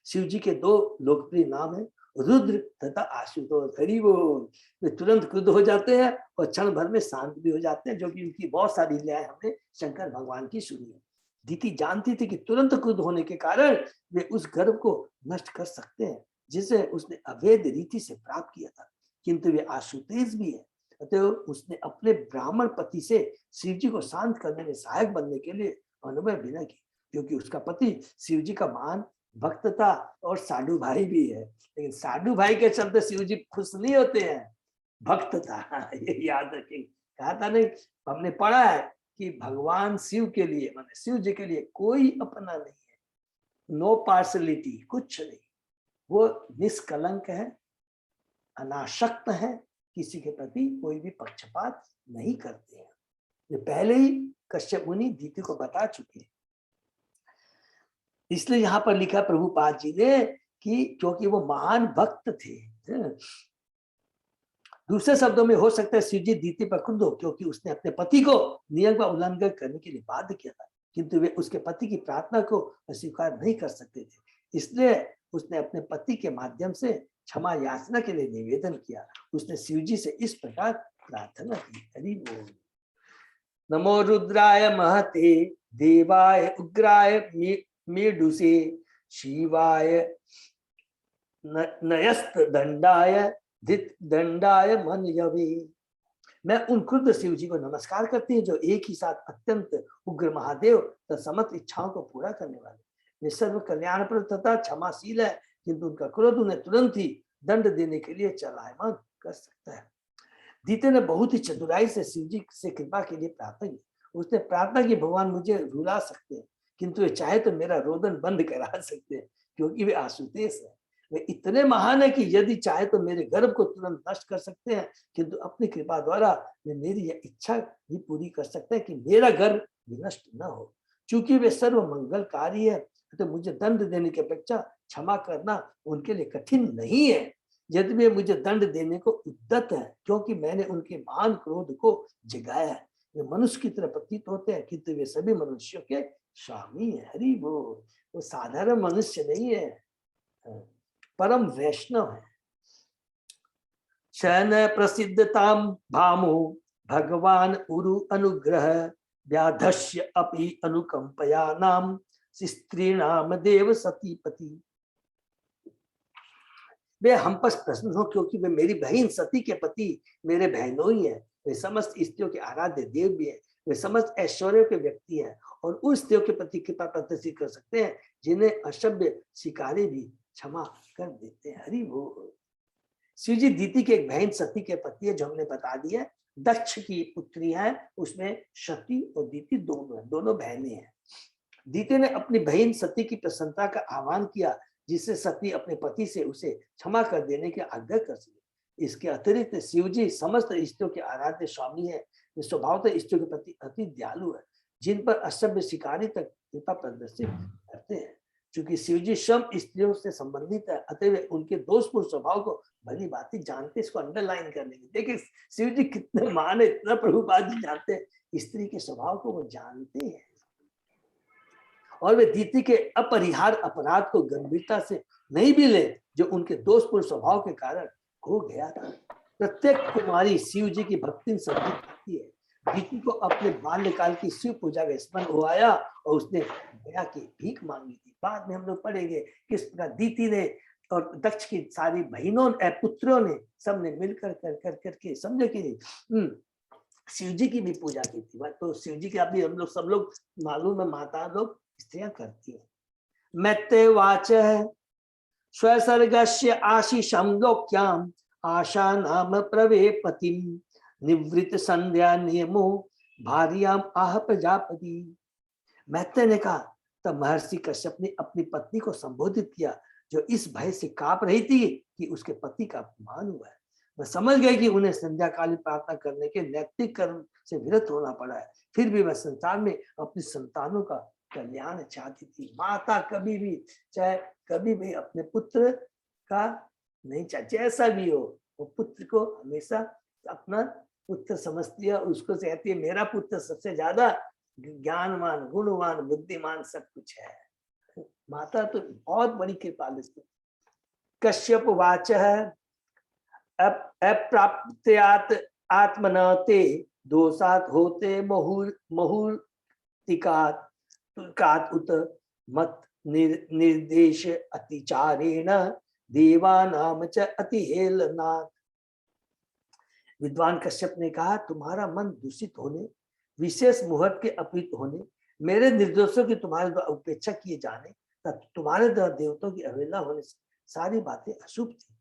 शिव जी के 2 लोकप्रिय नाम है, रुद्र तथा आशुतोष। हरि बोल। वे तुरंत क्रुद्ध हो जाते हैं और क्षण भर में शांत भी हो जाते हैं, जो कि उनकी बहुत सारी लीलाएं हमने शंकर भगवान की सुनी है। दीति जानती थी कि तुरंत क्रुद्ध होने के कारण वे उस गर्व को नष्ट कर सकते हैं जिसे उसने अवैध रीति से प्राप्त किया था, किंतु वे आशुतेज भी है। अतः उसने अपने ब्राह्मण पति से शिव जी को शांत करने में सहायक बनने के लिए अनुमय विनय की, क्योंकि उसका पति शिव जी का महान भक्त था और साधु भाई भी है। लेकिन साधु भाई के चलते शिव जी खुश नहीं होते हैं, भक्त था, ये याद रखेंगे। कहा था नहीं, हमने पढ़ा है कि भगवान शिव के लिए, माने शिव जी के लिए कोई अपना नहीं है, नो पार्शलिटी, कुछ नहीं। वो निष्कलंक है, अनासक्त है, किसी के प्रति कोई भी पक्षपात नहीं करते हैं। ये पहले ही कश्यप मुनि दीति को बता चुके हैं। इसलिए यहाँ पर लिखा प्रभुपाद जी ने कि क्योंकि वो महान भक्त थे। दूसरे शब्दों में हो सकता है शिव जी दीति पर क्रुद्ध हो क्योंकि उसने अपने पति को नियम का उल्लंघन करने के लिए बाध्य किया था, किंतु वे उसके पति की प्रार्थना को अस्वीकार नहीं कर सकते थे। इसलिए उसने अपने पति के माध्यम से क्षमा याचना के लिए निवेदन किया। उसने शिव जी से इस प्रकार प्रार्थना की। हरि बोल। नमो रुद्राय महते देवाय उग्राय मेडुसे शिवाय नयस्त दंडाय धित दंडाय मन यवे। मैं उन क्रुद्ध शिव जी को नमस्कार करती हूँ जो एक ही साथ अत्यंत उग्र महादेव तथा समस्त इच्छाओं को पूरा करने वाले। वे सर्व कल्याणप्रद तथा क्षमाशील है, किंतु उनका क्रोध उन्हें तुरंत ही दंड देने के लिए चलायमान कर सकता है। दीति ने बहुत ही चतुराई से शिव जी से कृपा के लिए प्रार्थना की। उसने प्रार्थना की, भगवान मुझे रुला सकते हैं, किंतु वे चाहे तो मेरा रोदन बंद करा सकते हैं, क्योंकि वे आशुतेश है। वे इतने महान है कि यदि चाहे तो मेरे गर्भ को तुरंत नष्ट कर सकते हैं, किंतु अपनी कृपा द्वारा वे मेरी यह इच्छा भी पूरी कर सकते हैं कि मेरा गर्भ विनष्ट न हो। चूंकि वे सर्व मंगलकारी है तो मुझे दंड देने की अपेक्षा क्षमा करना उनके लिए कठिन नहीं है। यदि वे मुझे दंड देने को उद्यत है, क्योंकि मैंने उनके महान क्रोध को जगाया है। वे मनुष्य की तरह प्रतीत होते हैं, किंतु वे सभी मनुष्यों के स्वामी है। हरि बोल। वो साधारण मनुष्य नहीं है, परम वैष्णव है। शयन प्रसिद्धताम भामो भगवान उरु अनुग्रह व्याधस्य अपि अनुकंपया नाम स्त्री नाम देव सतीपति। वे हम पर प्रसन्न हो, क्योंकि वे मेरी बहन सती के पति मेरे बहनों ही है। वे समस्त स्त्रियों के आराध्य देव भी है। वे समस्त ऐश्वर्यों के व्यक्ति हैं और उस देव के प्रति कृपा प्रदर्शित कर सकते हैं जिन्हें असभ्य शिकारी भी क्षमा कर देते हैं। हरि बोल। शिव जी दीति के एक बहन सती के पति है, जो हमने बता दिया। दक्ष की पुत्री है, उसमें सती और दीति दोनों है, दोनों बहनें हैं। दीति ने अपनी बहन सती की प्रसन्नता का आह्वान किया, जिससे सती अपने पति से उसे क्षमा कर देने की आग्रह कर सके। इसके अतिरिक्त शिव जी समस्त स्त्रियों के आराध्य स्वामी है। वे स्वभावतः स्त्रियों के प्रति अति दयालु है, जिन पर असभ्य शिकारी तक कृपा प्रदर्शित करते हैं। क्योंकि शिव जी स्वयं स्त्रियों से संबंधित है, अतः वे उनके दोषपूर्ण स्वभाव को भली बातें जानते। इसको अंडरलाइन कर लेंगे। देखिए शिव जी कितने मान है, इतना प्रभुपाद जी जानते हैं, स्त्री के स्वभाव को वो जानते हैं और वे दीति के अपरिहार अपराध को गंभीरता से नहीं भी ले, जो उनके दोषपूर्ण स्वभाव के कारण हो गया था। प्रत्येक कुमारी शिव जी की भक्ति समझी जाती है। दीति को अपने बाल्यकाल की शिव पूजा का स्मरण हो आया और उसने दया की भीख मांगी थी। बाद में हम लोग पढ़ेंगे किस प्रकार दीति ने और दक्ष की सारी बहनों पुत्रों ने सबने मिलकर करके समझे कि शिव जी की भी पूजा की थी। तो शिव जी की अभी हम लोग सब लोग मालूम है, माता लोग स्त्रियां करती है। मैत्रेवाच स्वसर्गस्य आशीषम लोक्याम आशा नाम प्रवे पतिम निवृत्त संध्या नियमो भार्याम आह प्रजापति। मैत्रेय ने कहा, तब महर्षि कश्यप ने अपनी पत्नी को संबोधित किया, जो इस भय से कांप रही थी कि उसके पति का अपमान हुआ है। वह समझ गए कि उन्हें संध्याकालीन प्रार्थना करने के नैतिक कर्म से विरत होना पड़ा है। फिर भी वह संसार में अपनी संतानों का कल्याण चाहती थी। माता कभी भी, चाहे कभी भी अपने पुत्र का नहीं चाहे, जैसा भी हो, वो पुत्र को हमेशा अपना पुत्र समझती है। उसको कहती है मेरा पुत्र सबसे ज्यादा ज्ञानवान, गुणवान, बुद्धिमान सब कुछ है। माता तो बहुत बड़ी कृपालु है। कश्यप वाच अप्राप्त्यात् आत्मना ते दोषात् होते मुहूर्तिकात् तुकात् उत मत निर्देश अतिचारेण देवानाम च अतिहेलनात्। विद्वान कश्यप ने कहा, तुम्हारा मन दूषित होने, विशेष मुहूर्त के अपीत होने, मेरे निर्दोषों की तुम्हारे द्वारा उपेक्षा किए जाने तथा तुम्हारे द्वारा देवताओं की अवहेलना होने से सारी बातें अशुभ थी।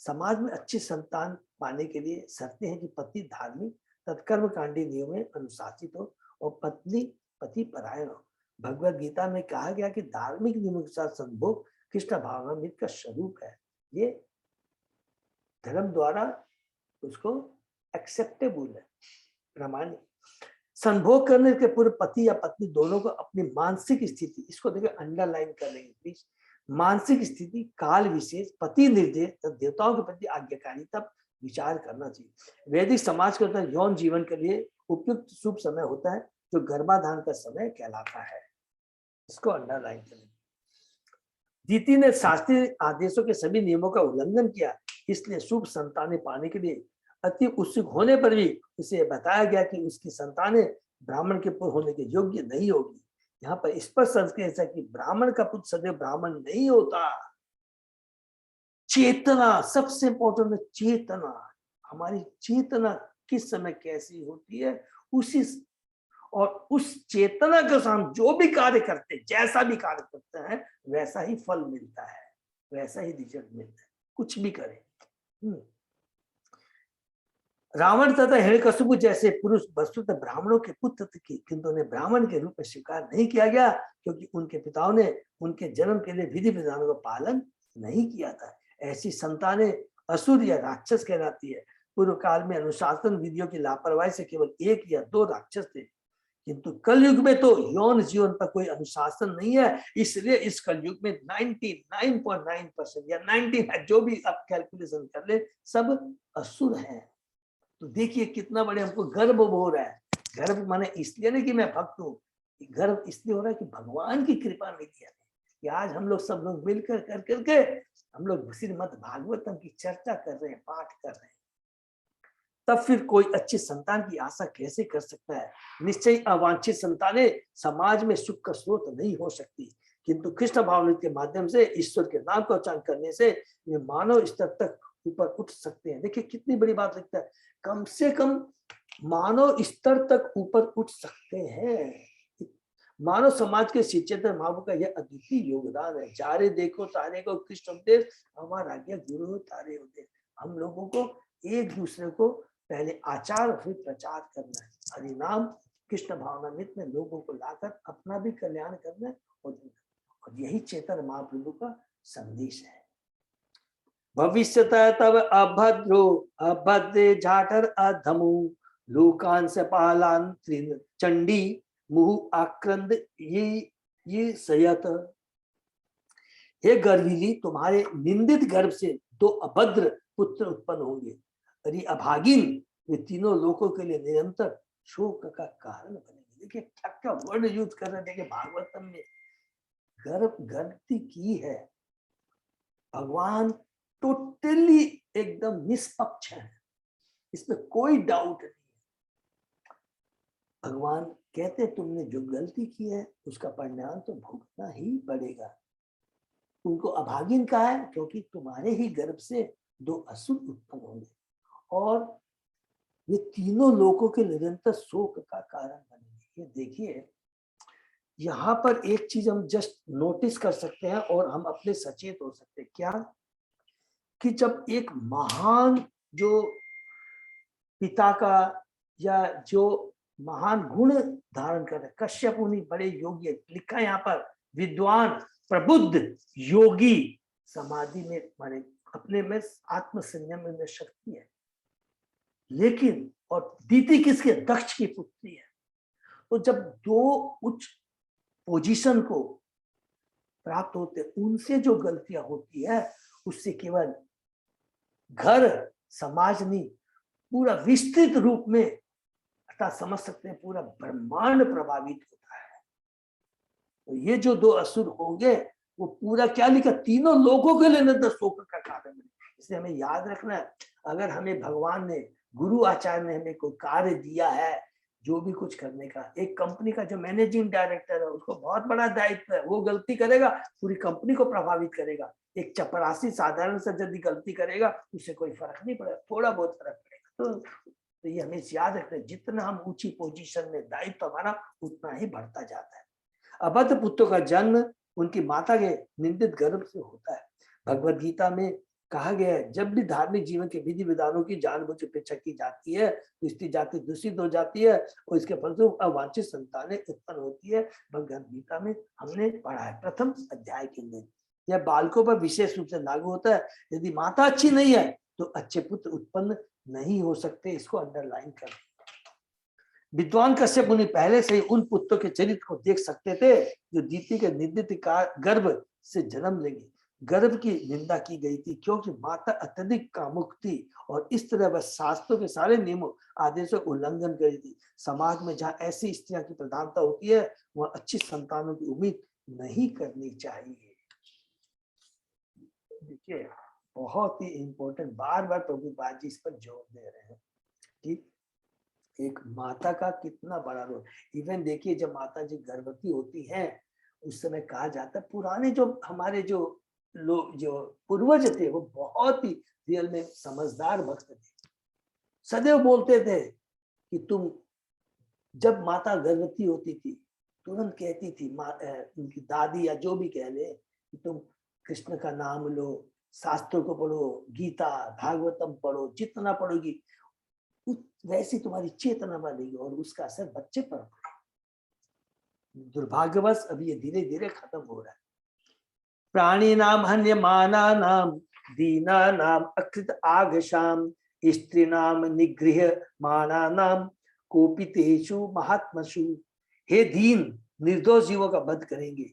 समाज में अच्छी संतान पाने के लिए शर्तें हैं कि पति धार्मिक तत्कर्म कांडी नियम में अनुशासित हो और पत्नी पति परायण हो। भगवद गीता में कहा गया कि धार्मिक नियमों के साथ संभोग कृष्ण भावनामृत का स्वरूप है। ये धर्म द्वारा उसको एक्सेप्टेबल है, प्रमाणिक। संभोग करने के पूर्व पति या पत्नी दोनों को अपनी मानसिक स्थिति, इसको देखिए अंडरलाइन कर लेंगे प्लीज, मानसिक स्थिति, काल विशेष, पति निर्देश तथा देवताओं के प्रति आज्ञाकारिता विचार करना चाहिए। वैदिक समाज के अंदर यौन जीवन के लिए उपयुक्त शुभ समय होता है, जो गर्भाधान का समय कहलाता है। इसको अंडरलाइन करें। दीति ने शास्त्रीय आदेशों के सभी नियमों का उल्लंघन किया, इसलिए शुभ संतानें पाने के लिए अति उत्सुक होने पर भी उसे बताया गया कि उसकी संतानें ब्राह्मण के पुत्र होने के योग्य नहीं होगी। यहाँ पर स्पष्ट संकेत है कि ब्राह्मण का पुत्र सदैव ब्राह्मण नहीं होता। चेतना सबसे इंपॉर्टेंट है। चेतना, हमारी चेतना किस समय कैसी होती है, उसी और उस चेतना के साथ जो भी कार्य करते हैं, जैसा भी कार्य करते हैं, वैसा ही फल मिलता है, वैसा ही रिजल्ट मिलता है, कुछ भी करें। रावण तथा हिरण्यकशिपु जैसे पुरुष वस्तुतः ब्राह्मणों के पुत्र थे, किंतु उन्हें ब्राह्मण के रूप में स्वीकार नहीं किया गया, क्योंकि उनके पिताओं ने उनके जन्म के लिए विधि विधानों का पालन नहीं किया था। ऐसी संतानें असुर या राक्षस कहलाती है। पूर्व काल में अनुशासन विधियों की लापरवाही से केवल 1 या 2 राक्षस थे, किंतु कलयुग में तो यौन जीवन पर कोई अनुशासन नहीं है, इसलिए इस कलयुग में 99.9% या 90 जो भी आप कैलकुलेशन कर ले, सब असुर हैं। तो देखिए कितना बड़े हमको गर्व हो रहा है। गर्व माने इसलिए नहीं कि मैं भक्त हूँ, गर्व इसलिए हो रहा है कि भगवान की कृपा मिली है कि आज हम लोग सब लोग मिलकर कर करके हम लोग श्रीमद् भागवतम की चर्चा कर रहे हैं, पाठ कर रहे हैं। तब फिर कोई अच्छे संतान की आशा कैसे कर सकता है? निश्चय अवांछित संतानें समाज में सुख का स्रोत नहीं हो सकती, किंतु कृष्ण भावनामृत के माध्यम से ईश्वर के नाम का उच्चारण करने से वे मानव स्तर तक ऊपर उठ सकते हैं। देखिए कितनी बड़ी बात लिखता है, कम से कम मानव स्तर तक ऊपर उठ सकते हैं। मानव समाज के शिक्षेत्र महाप्रभु का यह अद्वितीय योगदान है। जारे देखो तारे को कृष्ण उपदेश, हमारा आज्ञा गुरु तारे उपदेश। हम लोगों को एक दूसरे को पहले आचार फिर प्रचार करना है। हरि नाम कृष्ण भावनामृत में लोगों को लाकर अपना भी कल्याण करना है और यही चेतन महाप्रभु का संदेश है। भविष्यतः तब अभद्रो अभद्रे जाठर अधमु लोकान से पालान त्रिन चंडी मुहु आक्रंद ये सयत। हे गर्विली, तुम्हारे निंदित गर्भ से 2 अभद्र पुत्र उत्पन्न होंगे। अरे अभागिन, वे तीनों लोगों के लिए निरंतर शोक का कारण बनेंगे। देखिए क्या वर्ड यूज कर रहे हैं। देखिए भागवतम में गलती की है, भगवान टोटली एकदम निष्पक्ष है, इसमें कोई डाउट नहीं। भगवान कहते तुमने जो गलती की है उसका परिणाम तो भुगतना ही पड़ेगा। उनको अभागिन कहा है क्योंकि तुम्हारे ही गर्भ से 2 असुर उत्पन्न होंगे और वे तीनों लोगों के निरंतर शोक का कारण बनेंगे। ये देखिए यहाँ पर एक चीज हम जस्ट नोटिस कर सकते हैं और हम अपने सचेत हो सकते हैं। क्या कि जब एक महान जो पिता का या जो महान गुण धारण कर रहे, कश्यप मुनि बड़े योगी, लिखा यहाँ पर विद्वान प्रबुद्ध योगी समाधि में माने अपने में आत्म संयम में शक्ति है, लेकिन और दीति किसके? दक्ष की पुत्री है। तो जब 2 उच्च पोजीशन को प्राप्त होते, उनसे जो गलतियां होती है उससे केवल घर समाज नहीं, पूरा विस्तृत रूप में अर्थात समझ सकते हैं पूरा ब्रह्मांड प्रभावित होता है। तो ये जो 2 असुर होंगे वो पूरा क्या लिखा, तीनों लोगों के लिए निरंतर शोक का कारण है। इसलिए हमें याद रखना है, अगर हमें भगवान ने गुरु आचार्य ने हमें कोई कार्य दिया है जो भी कुछ करने का, एक कंपनी का जो मैनेजिंग डायरेक्टर है उसको बहुत बड़ा दायित्व है, वो गलती करेगा पूरी कंपनी को प्रभावित करेगा। एक चपरासी साधारण से यदि गलती करेगा उससे कोई फर्क नहीं पड़ेगा, थोड़ा बहुत फर्क पड़ेगा। तो ये हमें याद रखना है, जितना हम ऊंची पोजीशन में दायित्व हमारा उतना ही बढ़ता जाता है। अभद्र पुत्रों का जन्म उनकी माता के निंदित गर्भ से होता है। भगवद गीता में कहा गया है, जब भी धार्मिक जीवन के विधि विधानों की जानबूझ उपेक्षा की जाती है तो स्त्री जाति दूषित हो जाती है और इसके फलस्वरूप अवांछित संतानें उत्पन्न होती है। भगवद गीता में हमने पढ़ा है प्रथम अध्याय के लिए। यह बालकों पर विशेष रूप से लागू होता है। यदि माता अच्छी नहीं है तो अच्छे पुत्र उत्पन्न नहीं हो सकते, इसको अंडरलाइन कर। विद्वान कश्यप मुनि पहले से ही उन पुत्रों के चरित्र को देख सकते थे जो दीति के निंदित गर्भ से जन्म लेंगे। गर्भ की निंदा की गई थी क्योंकि माता अत्यधिक कामुक थी और इस तरह वह शास्त्रों के सारे नियमों आदेशों का उल्लंघन करी थी। समाज में जहाँ ऐसी स्त्रियां की प्रधानता होती है वह अच्छी संतानों की उम्मीद नहीं करनी चाहिए। देखिए बहुत ही इंपॉर्टेंट, बार बार प्रभुपाद जी इस पर जोर दे रहे हैं कि एक माता का कितना बड़ा रोल। इवन देखिए जब माता जी गर्भवती होती हैं उस समय कहा जाता है, पुराने जो हमारे जो लोग जो पूर्वज थे वो बहुत ही रियल में समझदार भक्त थे। सदैव बोलते थे कि तुम जब माता गर्भवती होती थी तुरंत कहती थी उनकी दादी या जो भी कह ले कि तुम कृष्ण का नाम लो, शास्त्रों को पढ़ो, गीता भागवतम पढ़ो, जितना पढ़ोगी वैसी तुम्हारी चेतना बढ़ेगी और उसका असर बच्चे पर पड़ेगा। दुर्भाग्यवश अभी ये धीरे धीरे खत्म हो रहा है। प्राणी नाम हन्य माना नाम दीना नाम अकृत आघशाम स्त्री नाम निगृह माना नाम कोपितेषु महात्मसु हे दीन निर्दोष जीवों का वध करेंगे,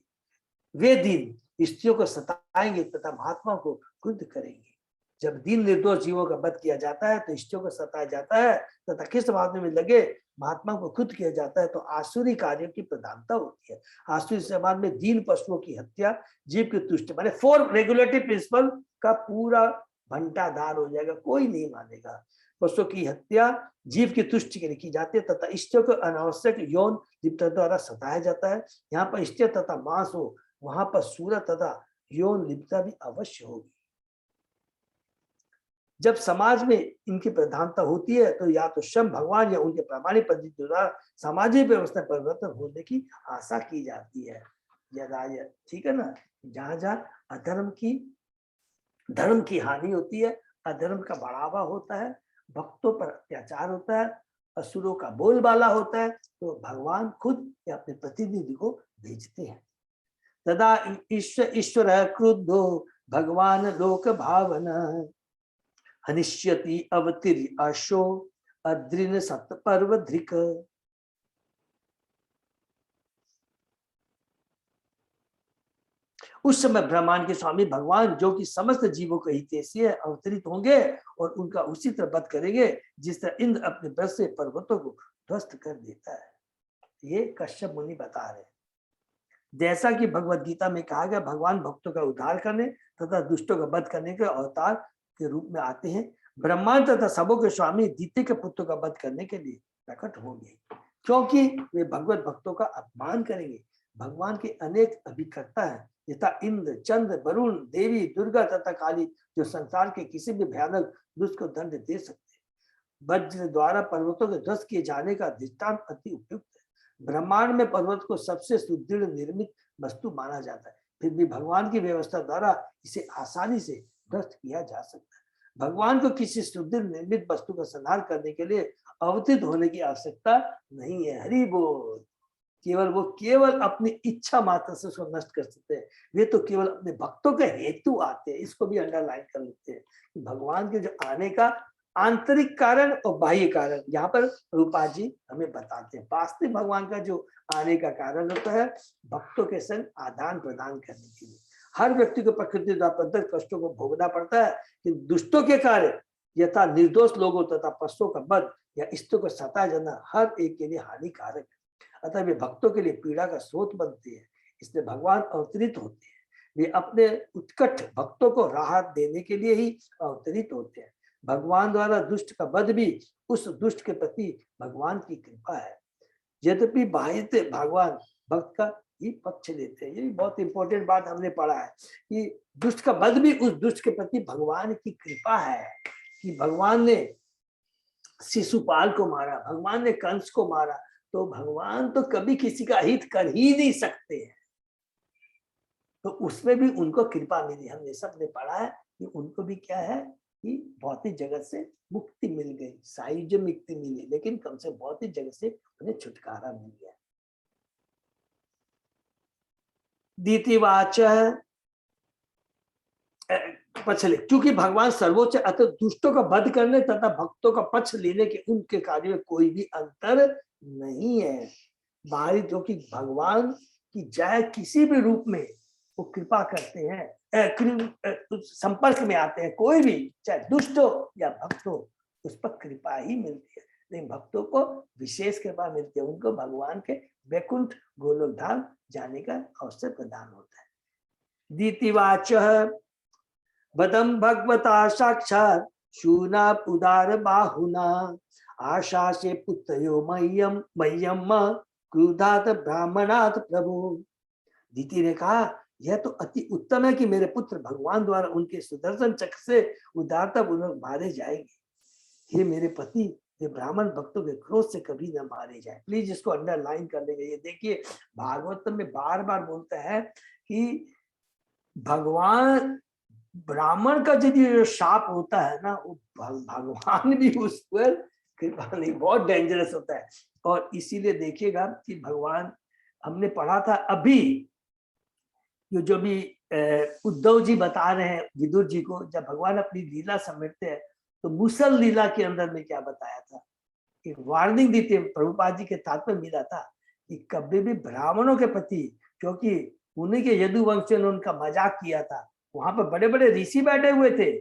वे दीन स्त्रियों को सताएंगे तथा महात्मा को क्रुद्ध करेंगे। जब दीन निर्दोष जीवों का वध किया जाता है तो स्त्रियों को सताया जाता है तथा किस महात्मा में लगे महात्मा को क्रुद्ध किया जाता है तो आसुरी कार्यों की प्रधानता होती है। आसुरी समाज में दीन पशुओं की हत्या, जीव की तुष्टि, माने 4 रेगुलेटरी प्रिंसिपल का पूरा भंटाधार हो जाएगा, कोई नहीं मानेगा। पशुओं की हत्या जीव की तुष्टि के लिए की जाती है तथा स्त्रियों को अनावश्यक यौन लिप्तता द्वारा सताया जाता है। यहाँ पर स्त्रियां तथा मांस हो, वहां पर सूरत तथा यौन लिप्तता भी अवश्य होगी। जब समाज में इनकी प्रधानता होती है तो या तो स्वयं भगवान या उनके प्रामाणिक पद्धति द्वारा सामाजिक व्यवस्था परिवर्तन होने की आशा की जाती है। ठीक है ना। जहां जहां धर्म की हानि होती है, अधर्म का बढ़ावा होता है, भक्तों पर अत्याचार होता है, असुरों का बोलबाला होता है, तो भगवान खुद अपने प्रतिनिधि को भेजते हैं। तदा ईश्वर क्रुद्धो भगवान लोक भावना हनिष्यति अवतिर अशो अद्रिन सतपर्व धृक। उस समय ब्रह्मांड के स्वामी भगवान जो कि समस्त जीवों के हितैषी है अवतरित होंगे और उनका उसी तरह वध करेंगे जिस तरह इंद्र अपने ब्रश से पर्वतों को ध्वस्त कर देता है। ये कश्यप मुनि बता रहे हैं। जैसा कि भगवत गीता में कहा गया, भगवान भक्तों का उद्धार करने तथा दुष्टों का वध करने के अवतार के रूप में आते हैं। ब्रह्मांड तथा सबों के स्वामी द्वितीय के पुत्रों का वध करने के लिए प्रकट होंगे, क्योंकि वे भगवत भक्तों का अपमान करेंगे। भगवान के अनेक अभिकर्ता हैं, यथा इंद्र, चंद्र, वरुण, देवी, दुर्गा तथा काली, जो संसार के किसी भी भयानक दुष्ट को दंड दे सकते हैं। वज्र द्वारा पर्वतों के ध्वस्त किए जाने का दृष्टांत अति उपयुक्त है। ब्रह्मांड में पर्वत को सबसे सुदृढ़ निर्मित वस्तु माना जाता है, फिर भी भगवान की व्यवस्था द्वारा इसे आसानी से ध्वस्त किया जा सकता है। भगवान को किसी सुदृढ़ निर्मित वस्तु का संहार करने के लिए अवतरित होने की आवश्यकता नहीं है। हरि बोल। केवल अपनी इच्छा मात्र से उसको नष्ट कर सकते हैं। वे तो केवल अपने भक्तों के हेतु आते हैं। इसको भी अंडरलाइन कर लेते हैं। भगवान के जो आने का आंतरिक कारण और बाह्य कारण यहाँ पर रूपा जी हमें बताते हैं। वास्तविक भगवान का जो आने का कारण होता है भक्तों के संग आदान प्रदान करने के लिए। हर व्यक्ति को प्रकृति द्वारा प्रदत्त कष्टों को भोगना पड़ता है, किंतु दुष्टों के कार्य यथा निर्दोष लोगों तथा पशुओं का वध या स्त्रियों को सताया जाना हर एक के लिए हानिकारक है। अतः वे भक्तों के लिए पीड़ा का स्रोत बनते हैं, इसलिए भगवान अवतरित होते हैं। वे अपने उत्कट भक्तों को राहत देने के लिए ही अवतरित होते हैं। भगवान द्वारा दुष्ट का वध भी उस दुष्ट के प्रति भगवान की कृपा है। यद्यपि बाह्य भगवान भक्त का ही पक्ष लेते हैं। ये भी बहुत इंपॉर्टेंट बात हमने पढ़ा है कि दुष्ट का वध भी उस दुष्ट के प्रति भगवान की कृपा है। कि भगवान ने शिशुपाल को मारा, भगवान ने कंस को मारा, तो भगवान तो कभी किसी का हित कर ही नहीं सकते हैं, तो उसमें भी उनको कृपा मिली। हमने सबने पढ़ा है कि उनको भी क्या है कि भौतिक जगत से मुक्ति मिल गई, सायुज्य मुक्ति मिली, लेकिन कम से भौतिक जगत से उन्हें छुटकारा मिल गया। द्वितीयवाच पछले, क्योंकि भगवान सर्वोच्च अतः दुष्टों का वध करने तथा भक्तों का पक्ष लेने के उनके कार्य में कोई भी अंतर नहीं है। बाहरी जो कि भगवान की जय किसी भी रूप में वो कृपा करते हैं, संपर्क में आते हैं, कोई भी चाहे दुष्ट हो या भक्त हो उस पर कृपा ही मिलती है। लेकिन भक्तों को विशेष कृपा मिलती है, उनको भगवान के वैकुंठ गोलोक धाम जाने का अवसर प्रदान होता है। द्वितीयवाच बदम भगवता साक्षात शूना उदार बाहुना आशा से पुत्रो मह्यम क्रोधात ब्राह्मणात प्रभु। दीति ने कहा यह तो अति उत्तम है कि मेरे पुत्र भगवान द्वारा उनके सुदर्शन चक्र से उदारता पूर्वक मारे जाएंगे। हे मेरे पति, ये ब्राह्मण भक्तों के क्रोध से कभी न मारे जाए। प्लीज इसको अंडरलाइन कर लेंगे। ये देखिए भागवतम में बार बार बोलता है कि भगवान ब्राह्मण का यदि जो शाप होता है ना, वो भगवान भी उस पर कृपा नहीं, बहुत डेंजरस होता है। और इसीलिए देखिएगा कि भगवान, हमने पढ़ा था अभी जो भी उद्धव जी बता रहे हैं विदुर जी को, जब भगवान अपनी लीला समेटते हैं तो मुसल लीला के अंदर में क्या बताया था, एक वार्निंग दी थी। प्रभुपाद जी के तात्पर्य मिला था कि कभी भी ब्राह्मणों के प्रति, क्योंकि उन्हीं के यदुवंशियों ने उनका मजाक किया था, वहां पर बड़े बड़े ऋषि बैठे हुए थे,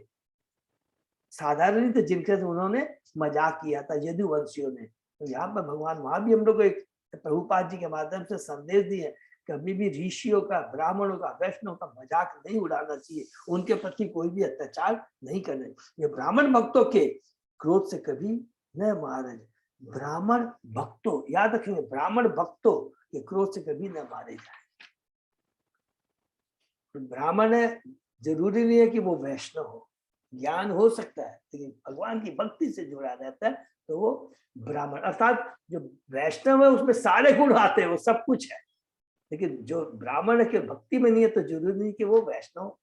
साधारण थे, जिनके से उन्होंने मजाक किया था यदुवंशियों ने। तो यहाँ पर भगवान वहां भी हम लोग को एक प्रभुपाद जी के माध्यम से संदेश दिए, कभी भी ऋषियों का, ब्राह्मणों का, वैष्णव का मजाक नहीं उड़ाना चाहिए, उनके प्रति कोई भी अत्याचार नहीं करना। ये ब्राह्मण भक्तों के क्रोध से कभी न महाराज, ब्राह्मण भक्तों, याद रखिए, ब्राह्मण भक्तों के क्रोध से कभी न मारे जाए। ब्राह्मण है, जरूरी नहीं है कि वो वैष्णव हो, ज्ञान हो सकता है, लेकिन भगवान की भक्ति से जुड़ा रहता है तो वो ब्राह्मण। अर्थात जो वैष्णव है उसमें सारे गुण आते हैं, वो सब कुछ है, लेकिन जो ब्राह्मण के भक्ति में नहीं है तो जरूरी नहीं कि वो वैष्णव हो।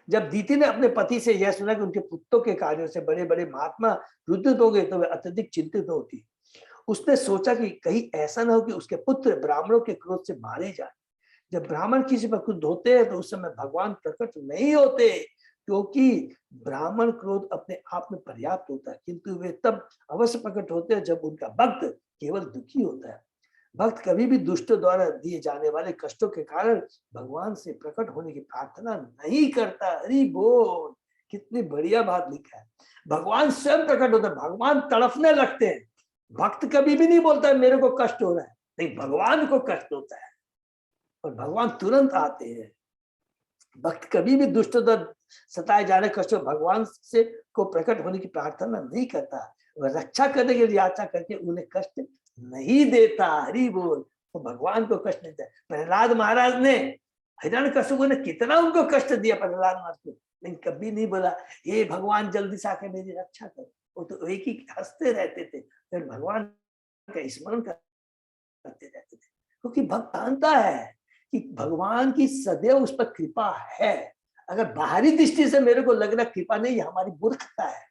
जब दीति ने अपने पति से यह सुना कि उनके पुत्रों के कार्यों से बड़े बड़े महात्मा रुद्धित हो गए तो वे अत्यधिक चिंतित होती। उसने सोचा कि कहीं ऐसा ना हो कि उसके पुत्र ब्राह्मणों के क्रोध से मारे जाए। जब ब्राह्मण किसी पर क्रुद्ध होते हैं तो उस समय भगवान प्रकट नहीं होते, क्योंकि ब्राह्मण क्रोध अपने आप में पर्याप्त होता है, किंतु वे तब अवश्य प्रकट होते हैं जब उनका भक्त केवल दुखी होता है। भक्त कभी भी दुष्टों द्वारा दिए जाने वाले कष्टों के कारण भगवान से प्रकट होने की प्रार्थना नहीं करता। हरि बोल, कितनी बढ़िया बात लिखा है। भगवान स्वयं प्रकट होता है, भगवान तड़पने लगते हैं। भक्त कभी भी नहीं बोलता है मेरे को कष्ट हो रहा है, नहीं, भगवान को कष्ट होता है और भगवान तुरंत आते हैं। भक्त कभी भी दुष्ट सताए जाने कष्ट भगवान से को प्रकट होने की प्रार्थना नहीं करता, वह रक्षा करने के लिए याचना करके उन्हें कष्ट नहीं देता। हरि बोल, वो भगवान को कष्ट नहीं देता। प्रहलाद महाराज ने हिरण्यकशिपु ने कितना उनको कष्ट दिया प्रहलाद महाराज को, लेकिन कभी नहीं बोला ये भगवान जल्दी से आके मेरी रक्षा करो। वो तो एक ही हंसते रहते थे, फिर भगवान का स्मरण करते रहते थे, क्योंकि भक्त जानता है कि भगवान की सदैव उस पर कृपा है। अगर बाहरी दृष्टि से मेरे को लग रहा कृपा नहीं, ये हमारी मूर्खता है।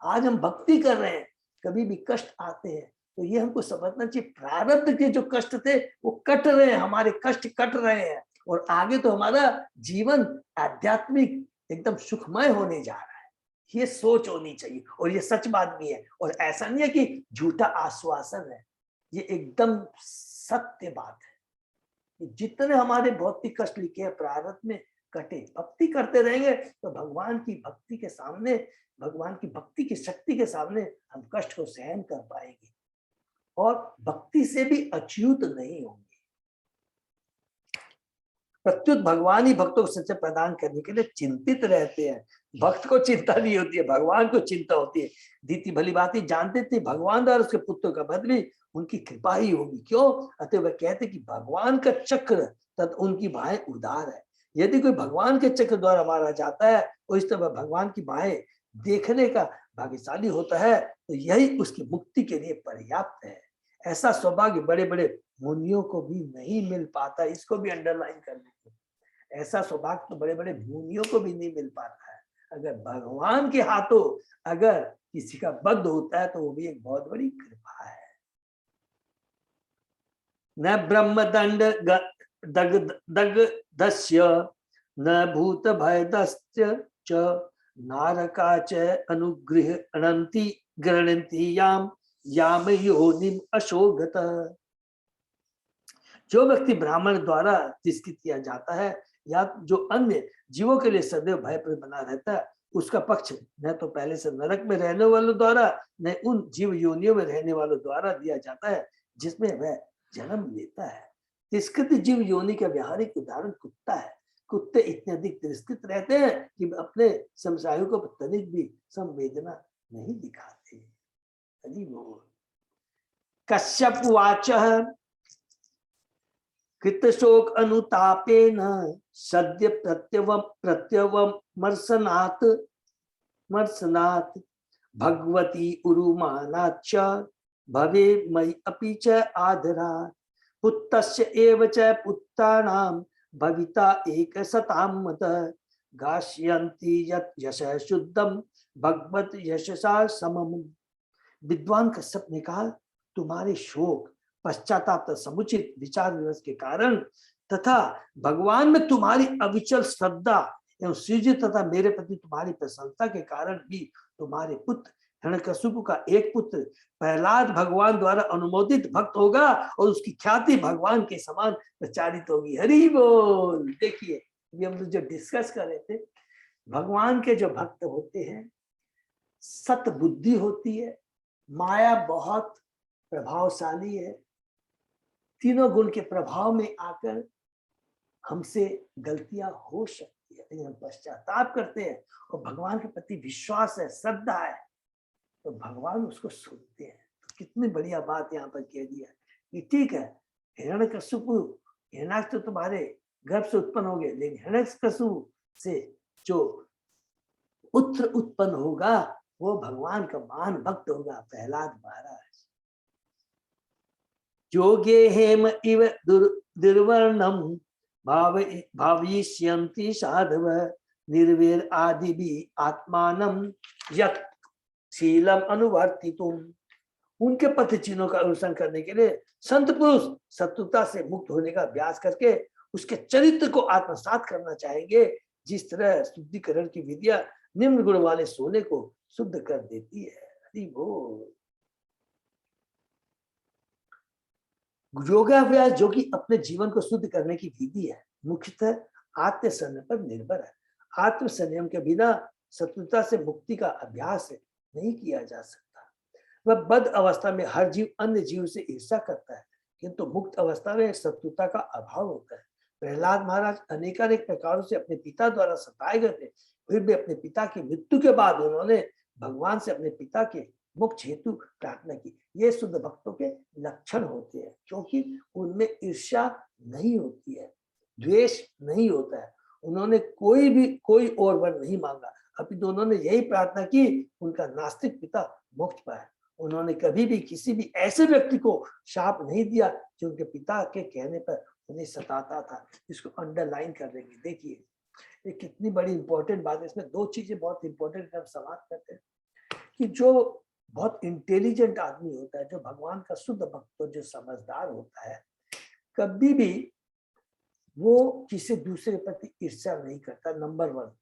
आज हम भक्ति कर रहे हैं, कभी भी कष्ट आते हैं तो ये हमको समझना चाहिए, प्रारब्ध के जो कष्ट थे वो कट रहे हैं, हमारे कष्ट कट रहे हैं, और आगे तो हमारा जीवन आध्यात्मिक एकदम सुखमय होने जा रहा है। ये सोच होनी चाहिए, और ये सच बात भी है, और ऐसा नहीं है कि झूठा आश्वासन है, ये एकदम सत्य बात है। जितने हमारे भौतिक कष्ट लिखे हैं प्रारब्ध में कटे, भक्ति करते रहेंगे तो भगवान की भक्ति के सामने, भगवान की भक्ति की शक्ति के सामने हम कष्ट को सहन कर पाएंगे और भक्ति से भी अच्युत नहीं होंगे। प्रत्युत भगवान ही भक्तों को सच्चा प्रदान करने के लिए चिंतित रहते हैं। भक्त को चिंता नहीं होती है, भगवान को चिंता होती है। दीति भली बात ही जानते थे भगवान द्वारा उसके पुत्रों का वध भी उनकी कृपा ही होगी। क्यों? अतः वह कहते कि भगवान का चक्र तथा उनकी बाहें उदार है। यदि कोई भगवान के चक्र द्वारा मारा जाता है और इस तरह भगवान की बाहें देखने का भाग्यशाली होता है तो यही उसकी मुक्ति के लिए पर्याप्त है। ऐसा सौभाग्य बड़े बड़े मुनियों को भी नहीं मिल पाता, इसको भी अंडरलाइन कर लीजिए। ऐसा सौभाग्य तो बड़े बड़े मुनियों को भी नहीं मिल पाता है। अगर भगवान के हाथों अगर किसी का वध होता है तो वो भी एक बहुत बड़ी कृपा है। न ब्रह्मदंड दग्धस्य न भूत भयदस्य च नारका च अनुगृह्णन्ति गृह्णन्ति याम योनिम अशोगत। जो व्यक्ति ब्राह्मण द्वारा तिरस्कृत किया जाता है या जो अन्य जीवों के लिए सदैव भयप्रद बना रहता है, उसका पक्ष न तो पहले से नरक में रहने वालों द्वारा न उन जीव योनियों में रहने वालों द्वारा दिया जाता है जिसमें वह जन्म लेता है। तिरस्कृत जीव योनि का व्यावहारिक उदाहरण कुत्ता है। कुत्ते इतने अधिक तिरस्कृत रहते हैं कि अपने समसायों को तनिक भी संवेदना नहीं दिखाते। कश्यप वाच कृतशोक अनुतापेन सद्य प्रत्यवमर्शनात् भगवती उरुमानाच्च भवे मयि अपि च आदरा पुत्रस्य एव च पुत्राणां भविता एकशतां मतः गास्यन्ति यत् यशः शुद्धं भगवत यशसा समम्। विद्वान कश्यप ने कहा, तुम्हारे शोक पश्चाताप समुचित विचार विमर्श के कारण तथा भगवान में तुम्हारी अविचल श्रद्धा एवं सृजित तथा मेरे प्रति तुम्हारी प्रशंसा के कारण भी तुम्हारे पुत्र हिरण्यकशिपु का एक पुत्र प्रहलाद भगवान द्वारा अनुमोदित भक्त होगा और उसकी ख्याति भगवान के समान प्रचारित होगी। हरि बोल। देखिए ये हम जो डिस्कस कर रहे थे, भगवान के जो भक्त होते हैं सत बुद्धि होती है, माया बहुत प्रभावशाली है, तीनों गुण के प्रभाव में आकर हमसे गलतियां हो सकती है, लेकिन हम पश्चाताप करते हैं और भगवान के प्रति विश्वास है, श्रद्धा है, तो भगवान उसको सुनते हैं। तो कितनी बढ़िया बात यहाँ पर कह दिया कि ठीक है, हिरण्यकशिपु, हिरण्याक्ष तो तुम्हारे गर्भ से उत्पन्न हो गए, लेकिन हिरण्यकशिपु से जो पुत्र उत्पन्न होगा वो भगवान का महान भक्त होगा, प्रहलाद महाराज। योगे हेम इव दुर्वर्णम भाविष्यन्ति साधव निर्वेर आदि भी आत्मानम यत् शीलम अनुवर्तितुम। उनके पथ चिन्हों का अनुसरण करने के लिए संत पुरुष शत्रुता से मुक्त होने का अभ्यास करके उसके चरित्र को आत्मसात करना चाहेंगे, जिस तरह शुद्धिकरण की विद्या निम्न गुण वाले सोने को शुद्ध कर देती है। हरि बोल। योगाभ्यास जो कि अपने जीवन को शुद्ध करने की विधि है, मुख्यतः आत्म संयम पर निर्भर है। आत्म संयम के बिना शत्रुता से मुक्ति का अभ्यास नहीं किया जा सकता। वह बद्ध अवस्था में हर जीव अन्य जीव से ईर्ष्या करता है, किंतु मुक्त अवस्था में शत्रुता का अभाव होता है। प्रहलाद महाराज अनेकानेक प्रकारों से अपने पिता द्वारा सताए गए थे, फिर भी अपने पिता की मृत्यु के बाद उन्होंने भगवान से अपने पिता के मोक्ष हेतु प्रार्थना की। ये शुद्ध भक्तों के लक्षण होते हैं, क्योंकि उनमें ईर्ष्या नहीं होती है, द्वेष नहीं होता है। उन्होंने कोई और वर नहीं मांगा, अपितु उन्होंने यही प्रार्थना की उनका नास्तिक पिता मोक्ष पाए। उन्होंने कभी भी किसी भी ऐसे व्यक्ति को शाप नहीं दिया जो उनके पिता के कहने पर उन्हें सताता था। इसको अंडरलाइन कर देंगे। देखिए ये कितनी बड़ी इंपॉर्टेंट बात है। इसमें दो चीजें बहुत इंपॉर्टेंट हम समाप्त करते हैं कि जो बहुत इंटेलिजेंट आदमी होता है, जो भगवान का शुद्ध भक्त, जो समझदार होता है, कभी भी वो किसी दूसरे प्रति ईर्ष्या नहीं करता। नंबर 1,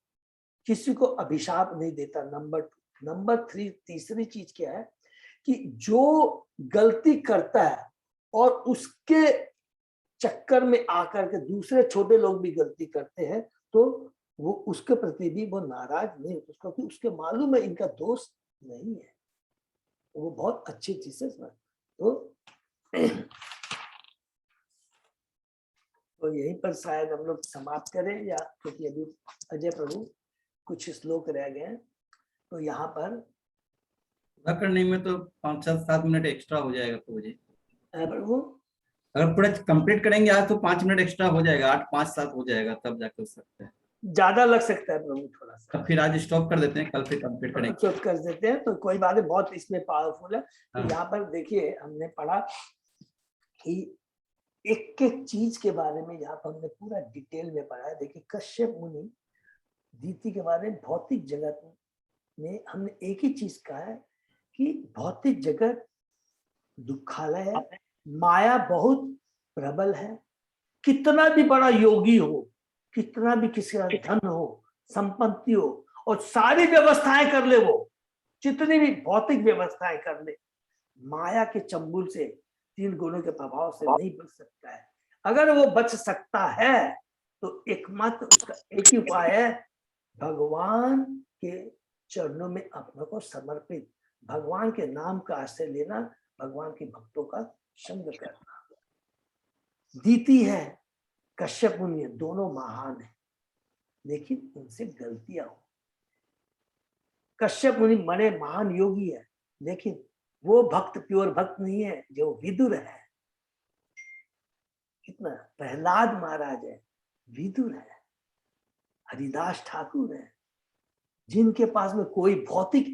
किसी को अभिशाप नहीं देता। नंबर 2, नंबर 3, तीसरी चीज क्या है कि जो गलती करता है और उसके चक्कर में आकर के दूसरे छोटे लोग भी गलती करते हैं, तो वो उसके प्रति भी वो नाराज नहीं होता, क्योंकि उसके मालूम है इनका दोष नहीं है। वो बहुत अच्छी चीज है। तो यहीं पर शायद हम लोग समाप्त करें, या क्योंकि अभी अजय प्रभु कुछ श्लोक रह गए हैं, तो यहाँ पर करने में तो 5-7 मिनट एक्स्ट्रा हो जाएगा प्रभु जी। प्रभु अगर पूरा कंप्लीट करेंगे आज तो 5 मिनट एक्स्ट्रा हो जाएगा, 8, 5, 7 हो जाएगा, तब जाकर सकते हैं। ज्यादा लग सकता है प्रभु थोड़ा सा, तो फिर आज स्टॉप कर देते हैं, कल फिर कंप्लीट करेंगे। कर देते हैं तो कोई बात नहीं, बहुत इसमें पावरफुल है। हाँ। यहाँ पर देखिए हमने पढ़ा कि एक एक चीज के बारे में यहाँ पर हमने पूरा डिटेल में पढ़ा है। देखिए कश्यप मुनि दीति के बारे में भौतिक जगत में हमने एक ही चीज कहा है कि भौतिक जगत दुखालय है, माया बहुत प्रबल है। कितना भी बड़ा योगी हो, कितना भी किसी का धन हो, संपत्ति हो, और सारी व्यवस्थाएं कर ले, वो जितनी भी भौतिक व्यवस्थाएं कर ले, माया के चंबुल से, 3 गुणों के प्रभाव से नहीं बच सकता है। अगर वो बच सकता है तो एकमात्र उसका एक ही उपाय है, भगवान के चरणों में अपने को समर्पित, भगवान के नाम का आश्रय लेना, भगवान के भक्तों का संग करना। दीति है, कश्यप मुनि, दोनों महान है, लेकिन उनसे गलतियां हो। कश्यप मुनि बड़े महान योगी है, लेकिन वो भक्त प्योर भक्त नहीं है जो विदुर है। कितना प्रहलाद महाराज है, विदुर है, हरिदास ठाकुर है, जिनके पास में कोई भौतिक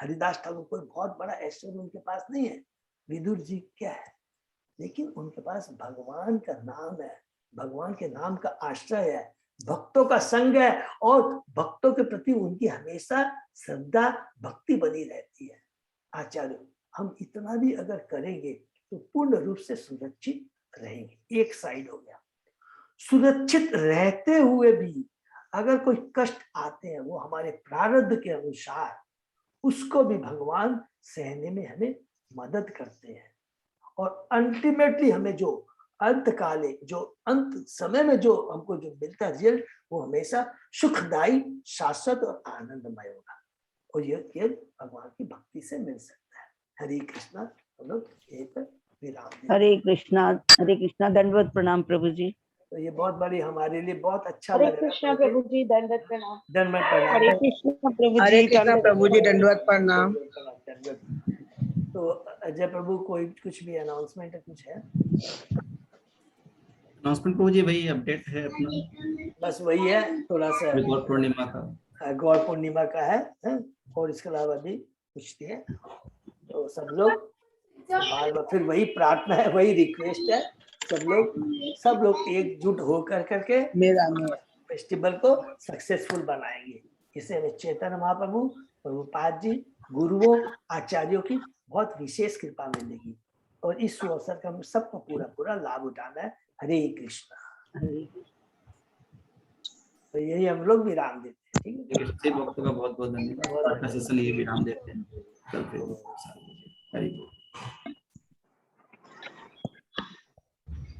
हरिदास ठाकुर कोई बहुत बड़ा ऐश्वर्य उनके पास नहीं है। विदुर जी क्या है, लेकिन उनके पास भगवान का नाम है, भगवान के नाम का आश्रय है, भक्तों का संग है, और भक्तों के प्रति उनकी हमेशा श्रद्धा भक्ति बनी रहती है। आचार्य हम इतना भी अगर करेंगे तो पूर्ण रूप से सुरक्षित रहेंगे। एक साइड हो गया। सुरक्षित रहते हुए भी अगर कोई कष्ट आते हैं वो हमारे प्रारब्ध के अनुसार, उसको भी भगवान सहने में हमें मदद करते हैं। और अल्टीमेटली हमें जो अंतकाले, जो अंत समय में जो हमको जो मिलता है रिजल्ट, वो हमेशा सुखदायी, शाश्वत और आनंदमय होगा। और ये केवल भगवान की भक्ति से मिल सकता है। हरे कृष्णा। हम लोग यहीं पर विराम देते हैं। हरे कृष्णा, दंडवत प्रणाम प्रभु जी। तो ये बहुत बड़ी हमारे लिए बहुत अच्छा हरे लग रहा कृष्णा है। प्रभु जी, दंडवत प्रणाम। दंडवत प्रणाम। हरे कृष्णा प्रभु हरे जी, कृष्णा प्रभु जी, दंडवत प्रणाम। तो अजय प्रभु, कोई कुछ भी अनाउंसमेंट है, कुछ है? अनाउंसमेंट प्रभु जी वही अपडेट है अपना, बस वही है, थोड़ा सा गौर पूर्णिमा का। गौर पूर्णिमा का है? और इसके अलावा भी कुछ नहीं है। तो सब लोग बार बार फिर वही प्रार्थना है, वही रिक्वेस्ट है, सब लोग एकजुट होकर करके मेरा फेस्टिवल को सक्सेसफुल बनाएंगे। इससे हमें चैतन्य महाप्रभु, प्रभुपाद जी, गुरुओं, आचार्यों की बहुत विशेष कृपा मिलेगी। और इस अवसर का हम सबको पूरा लाभ उठाना है। हरे कृष्णा। तो यही हम लोग विराम देते हैं। ठीक है, सभी भक्तों का बहुत बहुत धन्यवाद। सेशन ये विराम देते हैं।